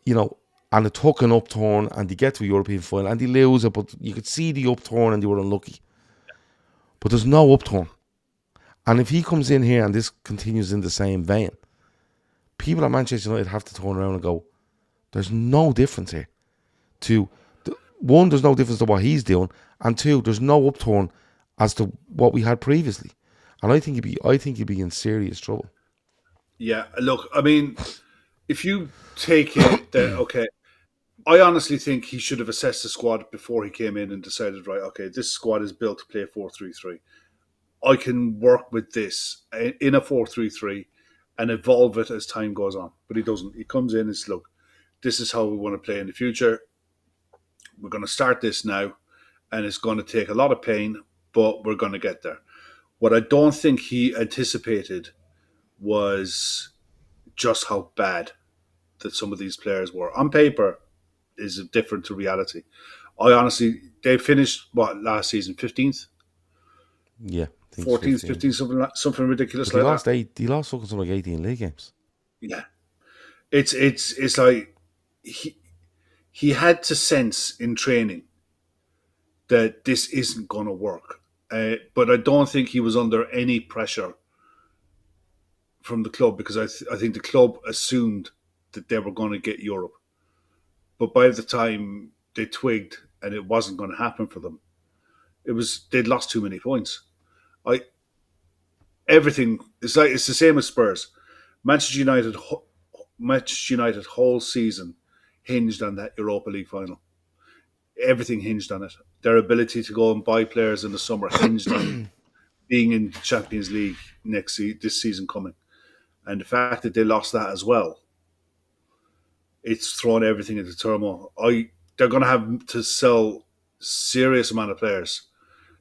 S1: and it took an upturn, and they get to a European final and they lose it, but you could see the upturn and they were unlucky. But there's no upturn. And if he comes in here and this continues in the same vein, people at Manchester United have to turn around and go, there's no difference here. One, there's no difference to what he's doing, and 2, there's no upturn as to what we had previously. And I think he'd be in serious trouble.
S2: Yeah, look, I mean, if you take it that, okay, I honestly think he should have assessed the squad before he came in and decided, right, okay, this squad is built to play 4-3-3. I can work with this in a 4-3-3 and evolve it as time goes on. But he doesn't. He comes in and says, look, this is how we want to play in the future. We're going to start this now, and it's going to take a lot of pain, but we're going to get there. What I don't think he anticipated was just how bad that some of these players were. On paper, is different to reality. They finished, last season, 15th?
S1: Yeah.
S2: 14th, 15th, something ridiculous
S1: but
S2: like that.
S1: He lost something like 18 league games.
S2: Yeah. It's like he had to sense in training that this isn't going to work. But I don't think he was under any pressure from the club because I think the club assumed that they were going to get Europe. But by the time they twigged and it wasn't going to happen for them, they'd lost too many points. I everything it's the same as Spurs. Manchester United Manchester United whole season hinged on that Europa League final. Everything hinged on it. Their ability to go and buy players in the summer hinged on being in Champions League this season coming. And the fact that they lost that as well, it's thrown everything into turmoil. They're going to have to sell serious amount of players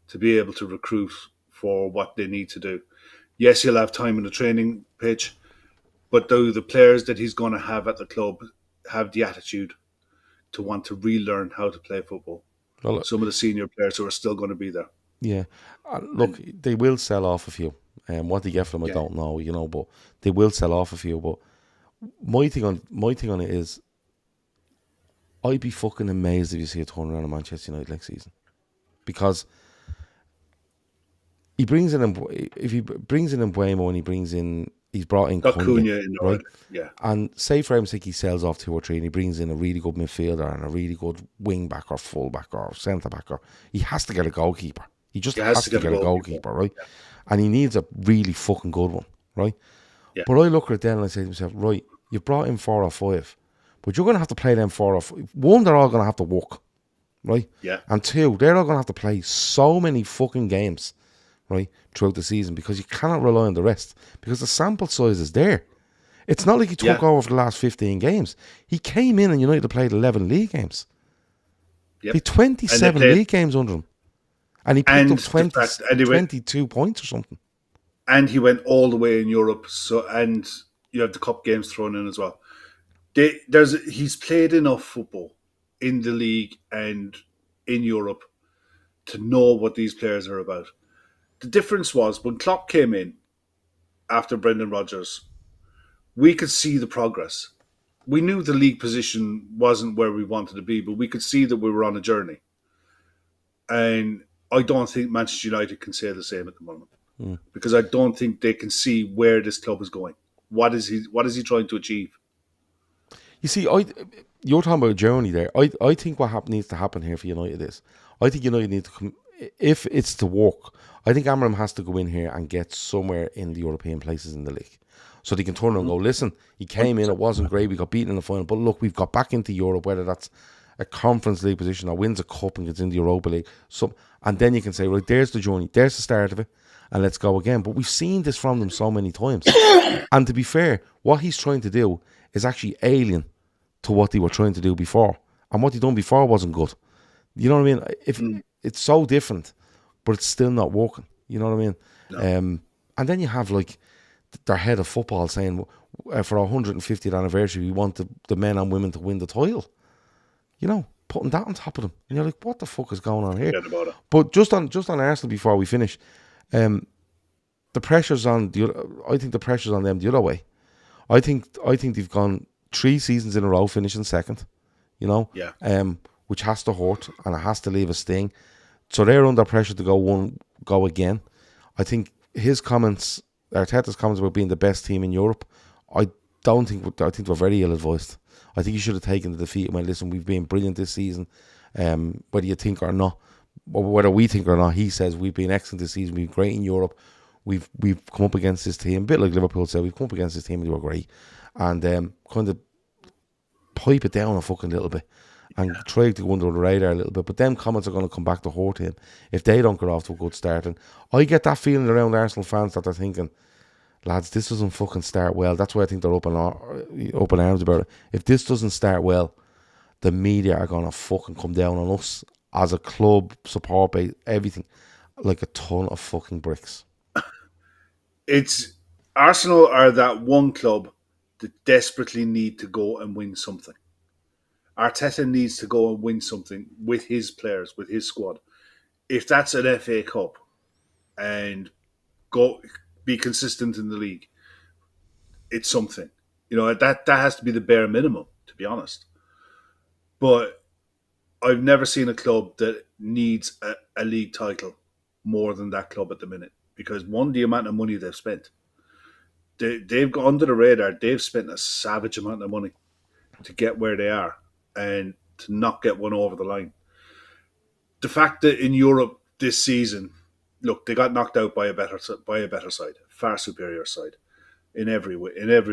S2: to be able to recruit for what they need to do. Yes, he'll have time in the training pitch, but though the players that he's going to have at the club have the attitude to want to relearn how to play football. Well, some of the senior players who are still going to be there.
S1: Yeah, look, they will sell off a few. What they get from them, I don't know, but they will sell off a few. But my thing on it is, I'd be fucking amazed if you see a turnaround in Manchester United next season, because he brings in Mbeumo and he's brought in
S2: Cunha,
S1: right?
S2: Yeah.
S1: And say for him, he sells off 2 or 3 and he brings in a really good midfielder and a really good wing back or full back or centre back, or he has to get a goalkeeper. He just has to get a goalkeeper, right? Yeah. And he needs a really fucking good one, right? Yeah. But I look at it then and I say to myself, right, you brought in 4 or 5, but you're going to have to play them 4 or 5. One, they're all going to have to work, right?
S2: Yeah.
S1: And 2, they're all going to have to play so many fucking games, right, throughout the season, because you cannot rely on the rest, because the sample size is there. It's not like he took over for the last 15 games. He came in and United played 11 league games. Yep. They 27 league games under him. And he picked up 22 points or something.
S2: And he went all the way in Europe. And you have the cup games thrown in as well. He's played enough football in the league and in Europe to know what these players are about. The difference was when Klopp came in after Brendan Rodgers, we could see the progress. We knew the league position wasn't where we wanted to be, but we could see that we were on a journey. And I don't think Manchester United can say the same at the moment, because I don't think they can see where this club is going. What is he trying to achieve?
S1: You see, you're talking about a journey there. I think what needs to happen here for United is, I think United need to come, if it's to work, I think Amram has to go in here and get somewhere in the European places in the league. So they can turn around and go, listen, he came in, it wasn't great, we got beaten in the final, but look, we've got back into Europe, whether that's a Conference League position or wins a cup and gets in the Europa League. And then you can say, right, there's the journey, there's the start of it, and let's go again. But we've seen this from them so many times. And to be fair, what he's trying to do is actually alien to what they were trying to do before. And what they done before wasn't good. You know what I mean? If it's so different, but it's still not working. You know what I mean? No. And then you have like their head of football saying, for our 150th anniversary, we want the men and women to win the title. You know, putting that on top of them. And you're like, what the fuck is going on here? But just on Arsenal before we finish, the pressure's on I think the pressure's on them the other way. I think they've gone 3 seasons in a row finishing second, you know?
S2: Yeah.
S1: Which has to hurt and it has to leave a sting. So they're under pressure to go again. I think his comments, Arteta's comments about being the best team in Europe, I think we're very ill-advised. I think you should have taken the defeat and went, listen, we've been brilliant this season, whether you think or not, or whether we think or not. He says we've been excellent this season, we've been great in Europe, we've come up against this team, a bit like Liverpool said, we've come up against this team and they were great, and kind of pipe it down a fucking little bit and try to go under the radar a little bit. But them comments are going to come back to hurt him if they don't get off to a good start. And I get that feeling around Arsenal fans that they're thinking, lads, this doesn't fucking start well. That's why I think they're open arms about it. If this doesn't start well, the media are going to fucking come down on us as a club, support base, everything, like a ton of fucking bricks.
S2: Arsenal are that one club that desperately need to go and win something. Arteta needs to go and win something with his players, with his squad. If that's an FA Cup and be consistent in the league, it's something. You know, that has to be the bare minimum, to be honest. But I've never seen a club that needs a league title more than that club at the minute because one, the amount of money they've spent. They've got under the radar. They've spent a savage amount of money to get where they are and to not get one over the line. The fact that in Europe this season, look, they got knocked out by a better side, far superior side in every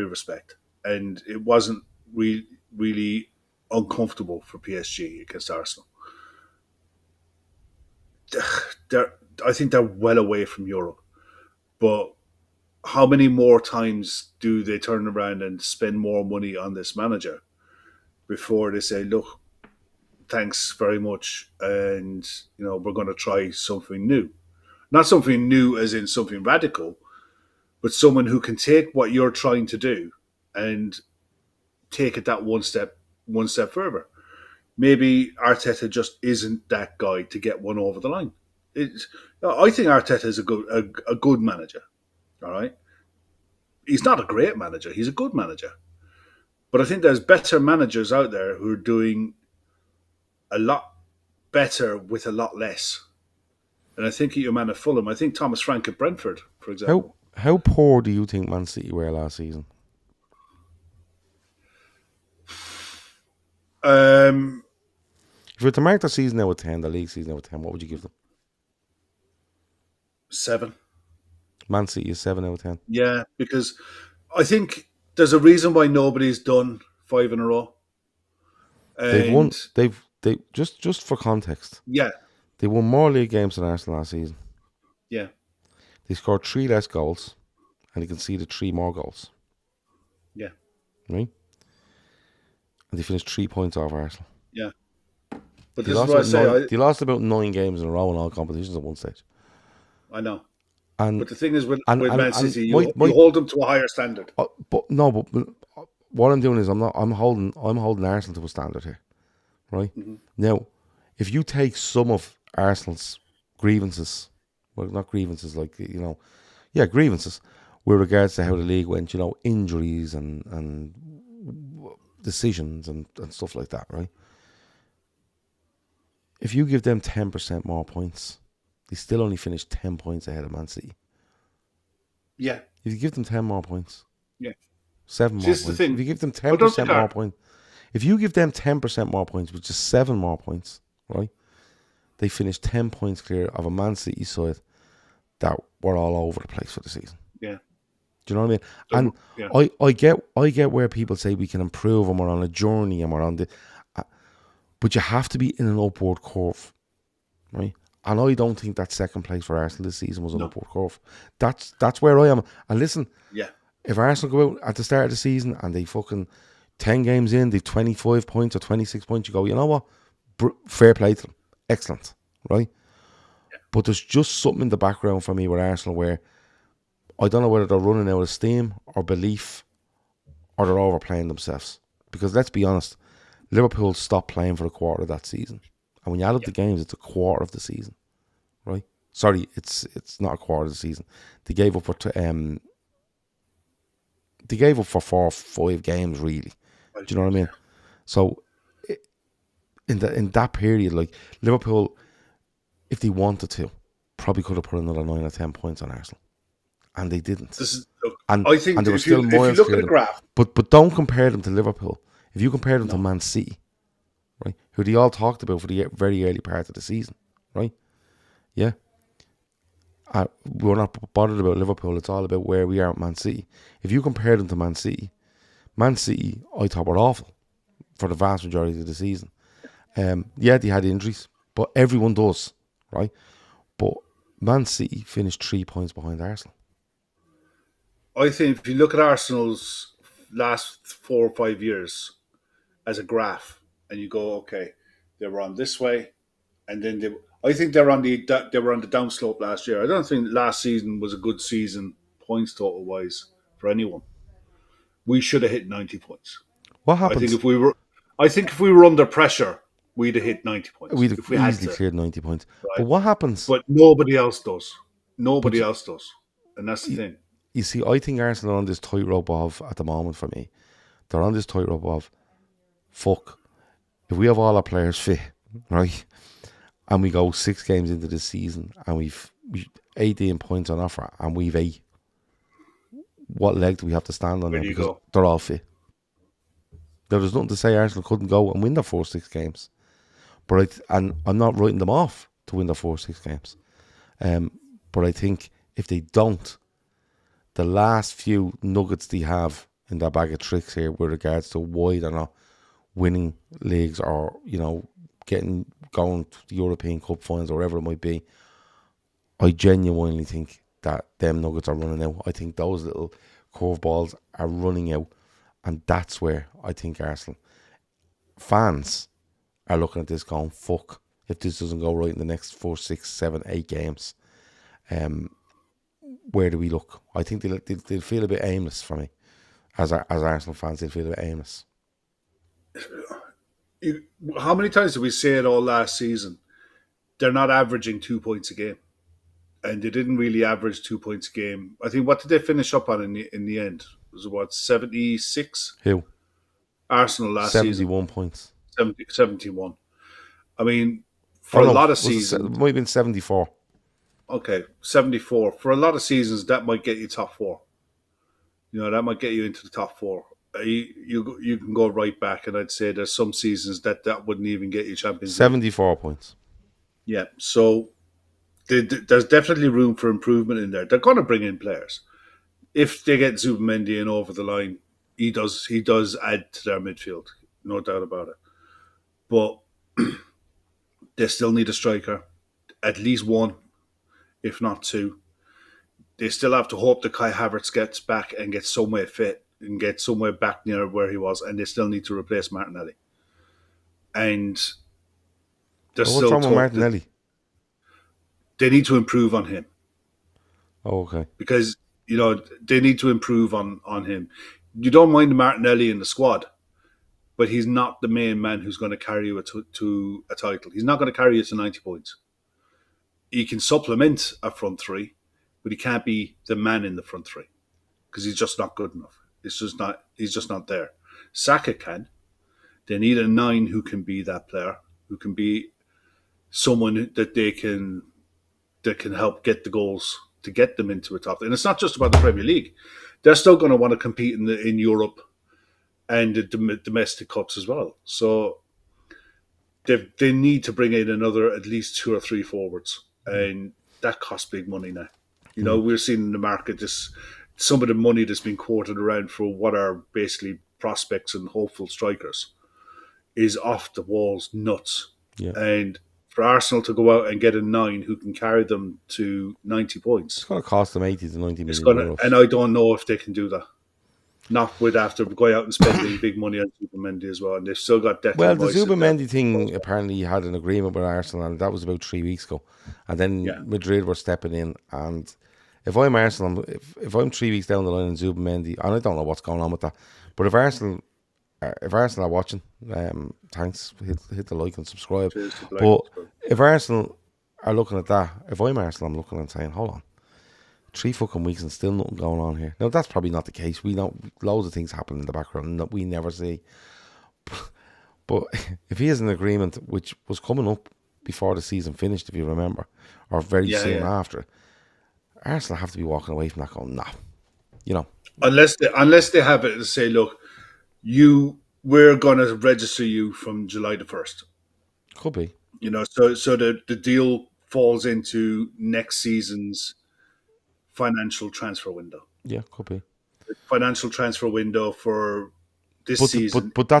S2: respect, and it wasn't really uncomfortable for PSG against Arsenal. I think they're well away from Europe, but how many more times do they turn around and spend more money on this manager before they say, look, thanks very much, and we're going to try something new. Not something new as in something radical, but someone who can take what you're trying to do and take it that one step further. Maybe Arteta just isn't that guy to get one over the line. I think Arteta is a good manager. All right. He's not a great manager. He's a good manager. But I think there's better managers out there who are doing a lot better with a lot less. And I think your man at Fulham, I think Thomas Frank at Brentford, for example.
S1: How poor do you think Man City were last season? If you were to mark the season out of 10, the league season out of 10, what would you give them?
S2: 7.
S1: Man City is 7 out of 10.
S2: Yeah, because I think there's a reason why nobody's done 5 in a row.
S1: They've won. They just for context.
S2: Yeah,
S1: they won more league games than Arsenal last season.
S2: Yeah,
S1: they scored 3 less goals, and they conceded 3 more goals.
S2: Yeah,
S1: right. And they finished 3 points off Arsenal.
S2: Yeah, but this is what I say.
S1: They lost about 9 games in a row in all competitions at one stage.
S2: I know. But the thing is, with Man City, you
S1: my,
S2: hold them to a higher standard.
S1: But what I'm doing is I'm holding Arsenal to a standard here, right? Mm-hmm. Now, if you take some of Arsenal's grievances, well, not grievances like grievances with regards to how the league went, injuries and decisions and stuff like that, right? If you give them 10% more points, they still only finished 10 points ahead of Man City.
S2: Yeah.
S1: If you give them 10 more points.
S2: Yeah.
S1: 7 more points. If you give them 10% more points. If you give them 10% more points, which is 7 more points, right? They finished 10 points clear of a Man City side that were all over the place for the season.
S2: Yeah.
S1: Do you know what I mean? And yeah. I get where people say we can improve and we're on a journey and we're on the... but you have to be in an upward curve, right? And I don't think that second place for Arsenal this season was an upward curve. That's where I am. And listen, if Arsenal go out at the start of the season and they fucking 10 games in, they've 25 points or 26 points, you go, you know what? Fair play to them. Excellent, right? Yeah. But there's just something in the background for me with Arsenal where I don't know whether they're running out of steam or belief or they're overplaying themselves. Because let's be honest, Liverpool stopped playing for a quarter of that season. And when you add up the games, it's a quarter of the season, right? Sorry, it's not a quarter of the season. They gave up for 4 or 5 games, really. Do you know what I mean? So in that period, like Liverpool, if they wanted to, probably could have put another 9 or 10 points on Arsenal, and they didn't.
S2: I think
S1: they were still miles
S2: if you look at the graph,
S1: but don't compare them to Liverpool. If you compare them to Man City, right, who they all talked about for the very early part of the season, right? Yeah. We're not bothered about Liverpool. It's all about where we are at Man City. If you compare them to Man City, I thought were awful for the vast majority of the season. Yeah, they had injuries, but everyone does, right? But Man City finished 3 points behind Arsenal.
S2: I think if you look at Arsenal's last 4 or 5 years as a graph, and you go, okay, they were on this way, and then I think they were on the downslope last year. I don't think last season was a good season points total wise for anyone. We should have hit 90 points.
S1: What happens?
S2: I think if we were under pressure, we'd have hit 90 points.
S1: We'd have easily cleared 90 points. Right? But what happens?
S2: But nobody else does. Nobody else does. And that's the thing.
S1: You see, I think Arsenal are on this tightrope of, at the moment for me, they're on this tightrope of, fuck, if we have all our players fit, right, and we go 6 games into this season and 18 points on offer and we've 8. What leg do we have to stand on
S2: Where
S1: now?
S2: do you
S1: Because
S2: go?
S1: they're all fit. There's nothing to say Arsenal couldn't go and win their 4-6 games. But I'm not writing them off to win their 4-6 games. But I think if they don't, the last few nuggets they have in their bag of tricks here with regards to why they're not winning leagues or, going to the European Cup finals or whatever it might be, I genuinely think that them nuggets are running out. I think those little curveballs are running out, and that's where I think Arsenal fans are looking at this going, fuck, if this doesn't go right in the next 4, 6, 7, 8 games, where do we look? I think they'll feel a bit aimless for me. As Arsenal fans, they'll feel a bit aimless.
S2: How many times did we say it all last season? They're not averaging 2 points a game. And they didn't really average 2 points a game. I think, what did they finish up on in the end? Was it, what, 76?
S1: Who?
S2: Arsenal last
S1: 71
S2: season.
S1: points.
S2: 71. I mean, for a lot of seasons...
S1: It might have been 74.
S2: Okay, 74. For a lot of seasons, that might get you top 4. That might get you into the top 4. You can go right back, and I'd say there's some seasons that wouldn't even get you Champions League.
S1: 74 points.
S2: Yeah, so there's definitely room for improvement in there. They're going to bring in players. If they get Zubimendi in over the line, he does add to their midfield, no doubt about it. But they still need a striker, at least one, if not 2. They still have to hope that Kai Havertz gets back and gets somewhere fit and gets somewhere back near where he was, and they still need to replace Martinelli. And
S1: what's wrong with Martinelli?
S2: They need to improve on him.
S1: Oh, okay.
S2: Because, they need to improve on him. You don't mind Martinelli in the squad, but he's not the main man who's going to carry you to a title. He's not going to carry you to 90 points. He can supplement a front 3, but he can't be the man in the front 3 because he's just not good enough. He's just not there. Saka can. They need a 9 who can be that player, who can be someone that can help get the goals to get them into a top. And it's not just about the Premier League. They're still going to want to compete in Europe and the domestic cups as well. So they need to bring in another at least 2 or 3 forwards, and that costs big money now. We're seeing in the market some of the money that's been quoted around for what are basically prospects and hopeful strikers is off the walls nuts.
S1: Yeah.
S2: And for Arsenal to go out and get a 9 who can carry them to 90 points,
S1: it's going to cost them 80 to 90 million euros.
S2: And I don't know if they can do that. Not with after going out and spending big money on Zubimendi as well, and they've still got Declan
S1: Well, the
S2: Rice
S1: Zubimendi thing apparently had an agreement with Arsenal, and that was about 3 weeks ago. And then Madrid were stepping in, and if I'm Arsenal, if I'm 3 weeks down the line in Zubimendi, and I don't know what's going on with that, but if Arsenal are watching, thanks, hit the like and subscribe. But if Arsenal are looking at that, if I'm Arsenal, I'm looking and saying, hold on, 3 fucking weeks and still nothing going on here. Now, that's probably not the case. We know loads of things happen in the background that we never see. But if he has an agreement, which was coming up before the season finished, if you remember, or very soon after, Arsenal have to be walking away from that going, nah.
S2: Unless they have it to say, look, we're going to register you from July the 1st.
S1: Could be.
S2: So the deal falls into next season's financial transfer window.
S1: Yeah, could be.
S2: The financial transfer window for this season.
S1: But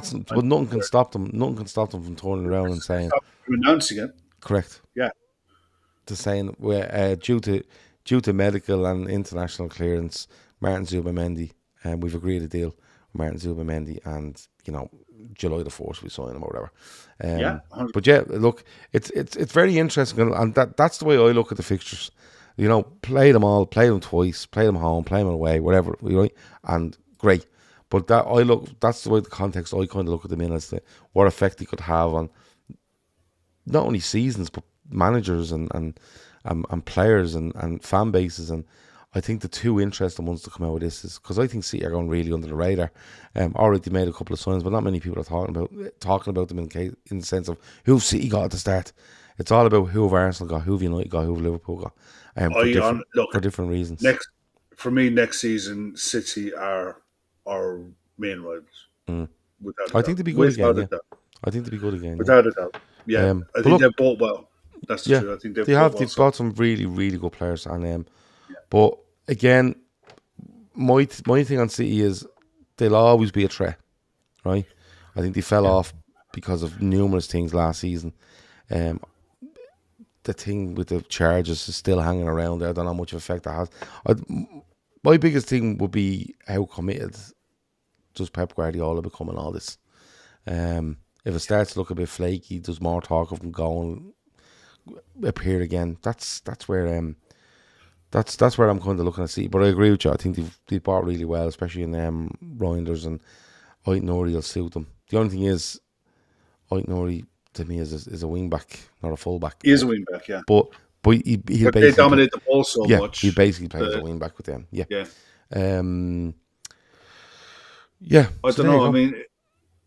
S1: nothing can stop them. Nothing can stop them from turning around and saying,
S2: announcing it.
S1: Correct.
S2: Yeah.
S1: To saying we're due to medical and international clearance, Martin Zubimendi, and we've agreed a deal with Martin Zubimendi, and July the 4th we sign him or whatever. 100%. But look, it's very interesting, and that's the way I look at the fixtures. Play them all, play them twice, play them home, play them away, whatever, and great. But that's the way the context I kind of look at them in as to what effect they could have on not only seasons but managers and players and fan bases. And I think the 2 interesting ones to come out of this is because I think City are going really under the radar. Already made a couple of signs, but not many people are talking about them in the sense of who City got at the start. It's all about who have Arsenal got, who have United got, who have Liverpool got, for different reasons.
S2: Next season, City are our main rivals. Without a
S1: I
S2: doubt.
S1: think they'd be good again. Yeah.
S2: Doubt.
S1: I think they'd be good again.
S2: Without a doubt. Yeah. I think they've bought well. That's true. I think they've
S1: bought some really, really good players. And but again, my thing on City is they'll always be a threat, right? I think they fell off because of numerous things last season. The thing with the charges is still hanging around there. I don't know how much effect that has. My biggest thing would be how committed does Pep Guardiola become in all this. If it starts to look a bit flaky, there's more talk of him going appear again. That's where I'm kind of looking to see. But I agree with you. I think they've bought really well, especially in Reinders, and Aït-Nouri will suit them. The only thing is, Aït-Nouri to me is a wing back, not a full back.
S2: He is a wing back, yeah.
S1: But
S2: they dominate the ball so much.
S1: He basically plays a wing back with them. Yeah.
S2: Yeah. I don't know. I mean,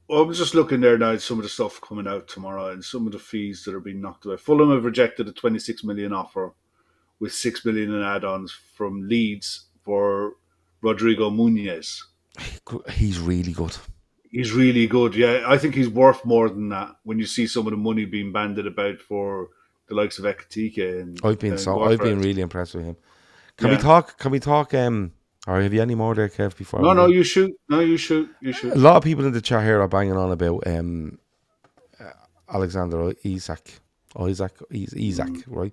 S2: I was just looking there now at some of the stuff coming out tomorrow and some of the fees that are being knocked away. Fulham have rejected a 26 million offer with 6 million in add-ons from Leeds for Rodrigo Muniz.
S1: He's really good.
S2: He's really good, yeah. I think he's worth more than that when you see some of the money being banded about for the likes of Ekatike and
S1: I've been really impressed with him. Can we talk or have you any more there, Kev, before?
S2: No, you shoot. You shoot.
S1: A lot of people in the chat here are banging on about Alexander Isak, right?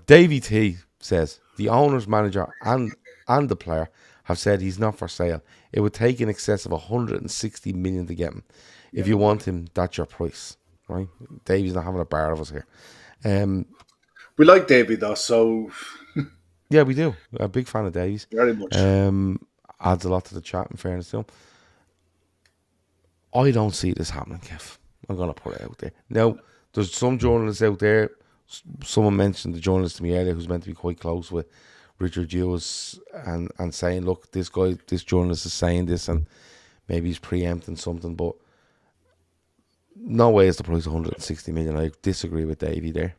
S1: Davey T says the owner's manager and the player have said he's not for sale. It would take in excess of 160 million to get him. If you want him, that's your price, right? Davey's not having a bar of us here.
S2: We like Davey though, so
S1: yeah, we do. A big fan of Davies.
S2: Very much.
S1: Adds a lot to the chat, in fairness to him. I don't see this happening, Kev. I'm going to put it out there. Now, there's some journalists out there. Someone mentioned the journalist to me earlier who's meant to be quite close with Richard Hughes and saying, look, this journalist is saying this and maybe he's preempting something, but no way is the price 160 million. I disagree with Davey there.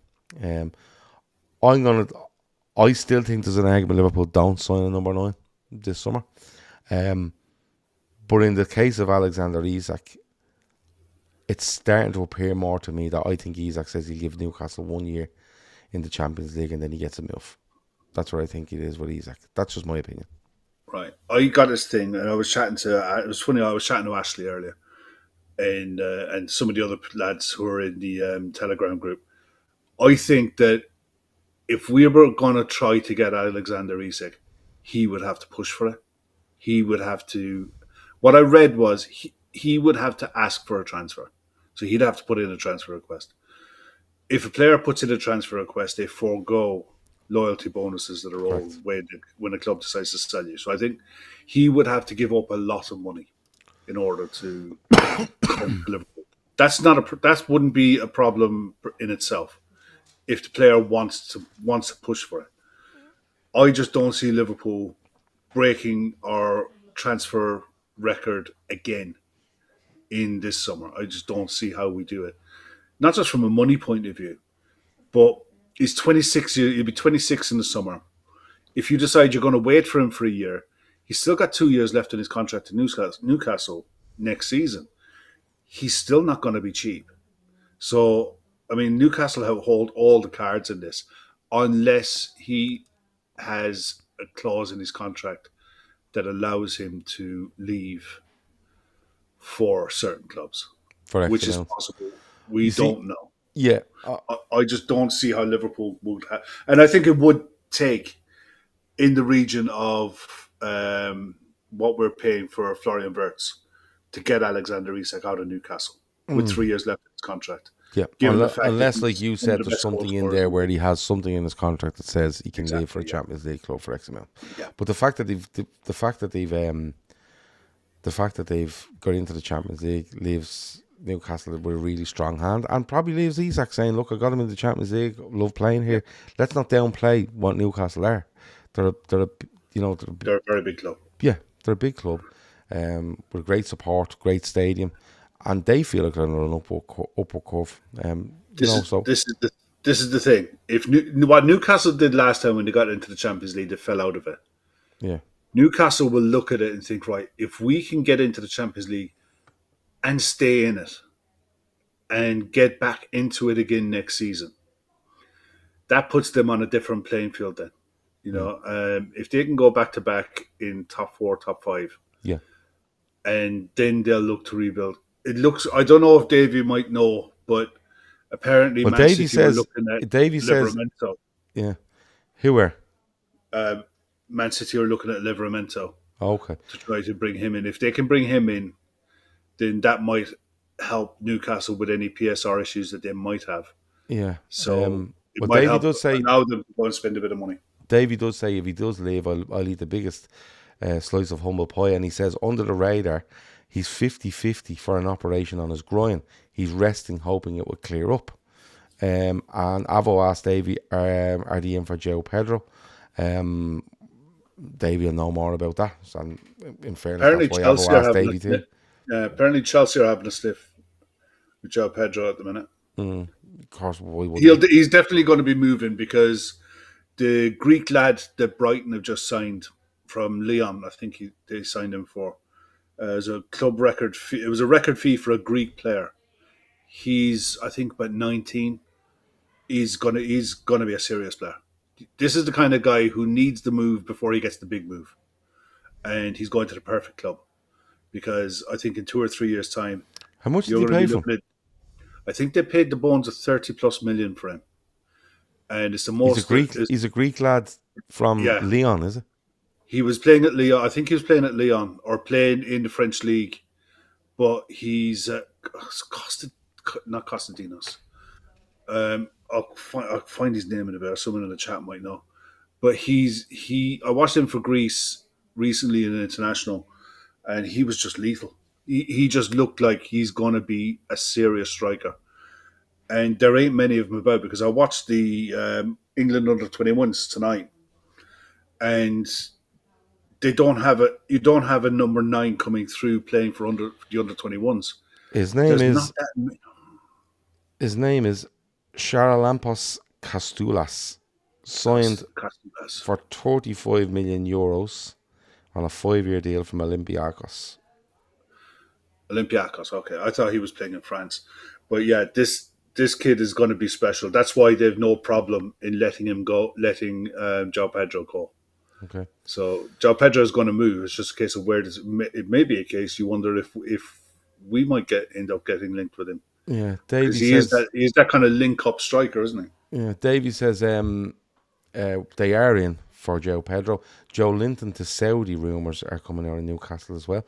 S1: I still think there's an argument Liverpool don't sign a number 9 this summer. But in the case of Alexander Isak, it's starting to appear more to me that I think Isak says he'll give Newcastle 1 year in the Champions League and then he gets a move. That's what I think it is with Isak. That's just my opinion.
S2: Right. I got this thing and I was chatting to Ashley earlier and some of the other lads who are in the Telegram group. I think that if we were going to try to get Alexander Isak, he would have to push for it. He would have to... What I read was he would have to ask for a transfer. So he'd have to put in a transfer request. If a player puts in a transfer request, they forego loyalty bonuses that are all weighted when a club decides to sell you. So I think he would have to give up a lot of money in order to come to Liverpool. That wouldn't be a problem in itself if the player wants to push for it. I just don't see Liverpool breaking our transfer record again in this summer. I just don't see how we do it. Not just from a money point of view, but he's 26. He'll be 26 in the summer. If you decide you're going to wait for him for a year, he's still got 2 years left in his contract to Newcastle next season. He's still not going to be cheap. So, I mean, Newcastle hold all the cards in this, unless he has a clause in his contract that allows him to leave for certain clubs, which is possible. We don't know.
S1: Yeah.
S2: I just don't see how Liverpool would have. And I think it would take in the region of what we're paying for Florian Wirtz to get Alexander Isak out of Newcastle with 3 years left in his contract.
S1: Yeah, unless like you said, there's something in there where he has something in his contract that says he can leave for a Champions League club for X amount.
S2: Yeah.
S1: But the fact that they've got into the Champions League leaves Newcastle with a really strong hand, and probably leaves Isak saying, "Look, I got him in the Champions League. Love playing here. Let's not downplay what Newcastle are. They're a
S2: very big club.
S1: Yeah, they're a big club with great support, great stadium." And they feel like they're on an upward curve. So
S2: This is the thing. What Newcastle did last time when they got into the Champions League, they fell out of it.
S1: yeah.
S2: Newcastle will look at it and think, right, if we can get into the Champions League and stay in it and get back into it again next season, that puts them on a different playing field then.
S1: Mm.
S2: If they can go back to back in top 4, top 5,
S1: Yeah.
S2: and then they'll look to rebuild. It looks, I don't know if Davey might know, but apparently
S1: Well,
S2: Man City were looking at
S1: Davey says,
S2: Livramento.
S1: yeah. Who were?
S2: Man City are looking at Livramento
S1: Okay.
S2: to try to bring him in. If they can bring him in, then that might help Newcastle with any PSR issues that they might have.
S1: Yeah.
S2: So it
S1: Well,
S2: might
S1: Davey
S2: help
S1: does say
S2: allow them to go and spend a bit of money.
S1: Davey does say if he does leave, I'll eat the biggest slice of humble pie. And he says under the radar, he's 50-50 for an operation on his groin. He's resting, hoping it will clear up. And Avo asked Davey, are they in for Joe Pedro? Davey will know more about that. So in fairness,
S2: Apparently
S1: that's why
S2: Chelsea
S1: Avo
S2: are
S1: asked
S2: having
S1: Davey too.
S2: apparently Chelsea are having a stiff with Joe Pedro at the minute.
S1: Of course, why would
S2: He's definitely going to be moving because the Greek lad that Brighton have just signed from Lyon, I think they signed him for, as a club record fee. It was a record fee for a Greek player. He's, I think, about 19. He's gonna be a serious player. This is the kind of guy who needs the move before he gets the big move, and he's going to the perfect club because I think in 2 or 3 years' time,
S1: How much did
S2: you're
S1: he
S2: going to
S1: pay
S2: be
S1: for
S2: looking
S1: him?
S2: at. I think they paid the bones of 30+ million for him, and it's the
S1: He's a
S2: most.
S1: Greek. He's a Greek lad from
S2: Yeah,
S1: Lyon, is it?
S2: he was playing at Lyon. I think he was playing at Lyon or playing in the French league, but he's not Costantinos. I'll find his name in a bit. Or someone in the chat might know. But I watched him for Greece recently in an international, and he was just lethal. He just looked like he's going to be a serious striker. And there ain't many of them about because I watched the England under-21s tonight, and they don't have you don't have a number 9 coming through playing for the under-21s.
S1: His name
S2: There's not
S1: is
S2: that many.
S1: his name is Charalampos Kastoulas, signed
S2: Castellas.
S1: for 35 million euros on a 5-year deal from Olympiacos.
S2: Olympiacos, okay. I thought he was playing in France. But yeah, this kid is going to be special. That's why they've no problem in letting him go, letting João Pedro go.
S1: Okay.
S2: So João Pedro is going to move. It's just a case of where it may be a case you wonder if we might end up getting linked with him.
S1: Yeah,
S2: Because
S1: Davey says
S2: he's that kind of link-up striker, isn't he?
S1: Yeah, Davey says they are in for Joe Pedro. Joe Linton to Saudi rumours are coming out of Newcastle as well.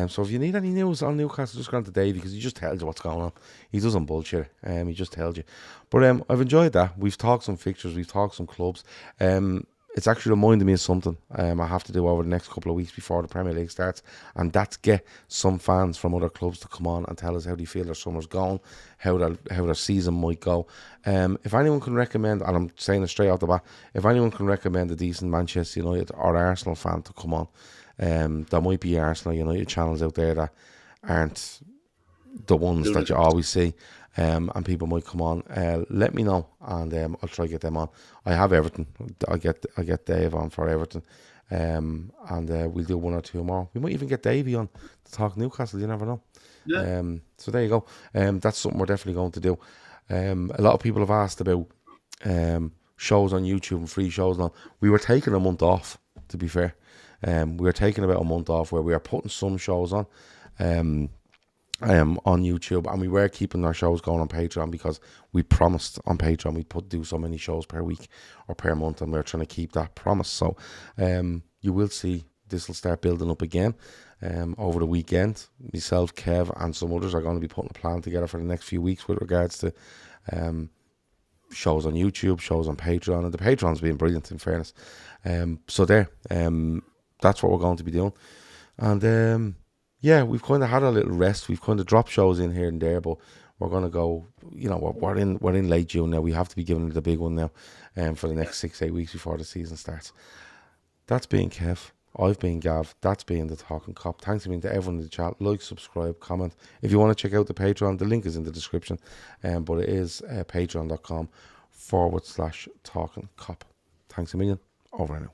S1: So if you need any news on Newcastle, just go on to Davey because he just tells you what's going on. He doesn't bullshit. He just tells you. But I've enjoyed that. We've talked some fixtures. We've talked some clubs. It's actually reminded me of something I have to do over the next couple of weeks before the Premier League starts, and that's get some fans from other clubs to come on and tell us how they feel their summer's going, how their season might go. If anyone can recommend, and I'm saying it straight off the bat, if anyone can recommend a decent Manchester United or Arsenal fan to come on, there might be Arsenal United channels out there that aren't the ones that you always see. And people might come on. Let me know, and I'll try to get them on. I have Everton. I get Dave on for Everton, and we'll do 1 or 2 more. We might even get Davey on to talk Newcastle. You never know.
S2: Yeah.
S1: So there you go. That's something we're definitely going to do. A lot of people have asked about shows on YouTube and free shows. Now we were taking a month off. To be fair, we were taking about a month off where we are putting some shows on. On YouTube, and we were keeping our shows going on Patreon because we promised on Patreon we'd do so many shows per week or per month, and we're trying to keep that promise. So you will see this will start building up again over the weekend. Myself, Kev, and some others are going to be putting a plan together for the next few weeks with regards to shows on YouTube, shows on Patreon, and the Patreon's been brilliant in fairness. So that's what we're going to be doing, and yeah, we've kind of had a little rest. We've kind of dropped shows in here and there, but we're going to go, we're in late June now. We have to be giving it the big one now for the next 6-8 weeks before the season starts. That's being Kev. I've been Gav. That's been the Talkin Kop. Thanks again to everyone in the chat. Like, subscribe, comment. If you want to check out the Patreon, the link is in the description. But it is patreon.com/Talkin Kop. Thanks a million. Over and out.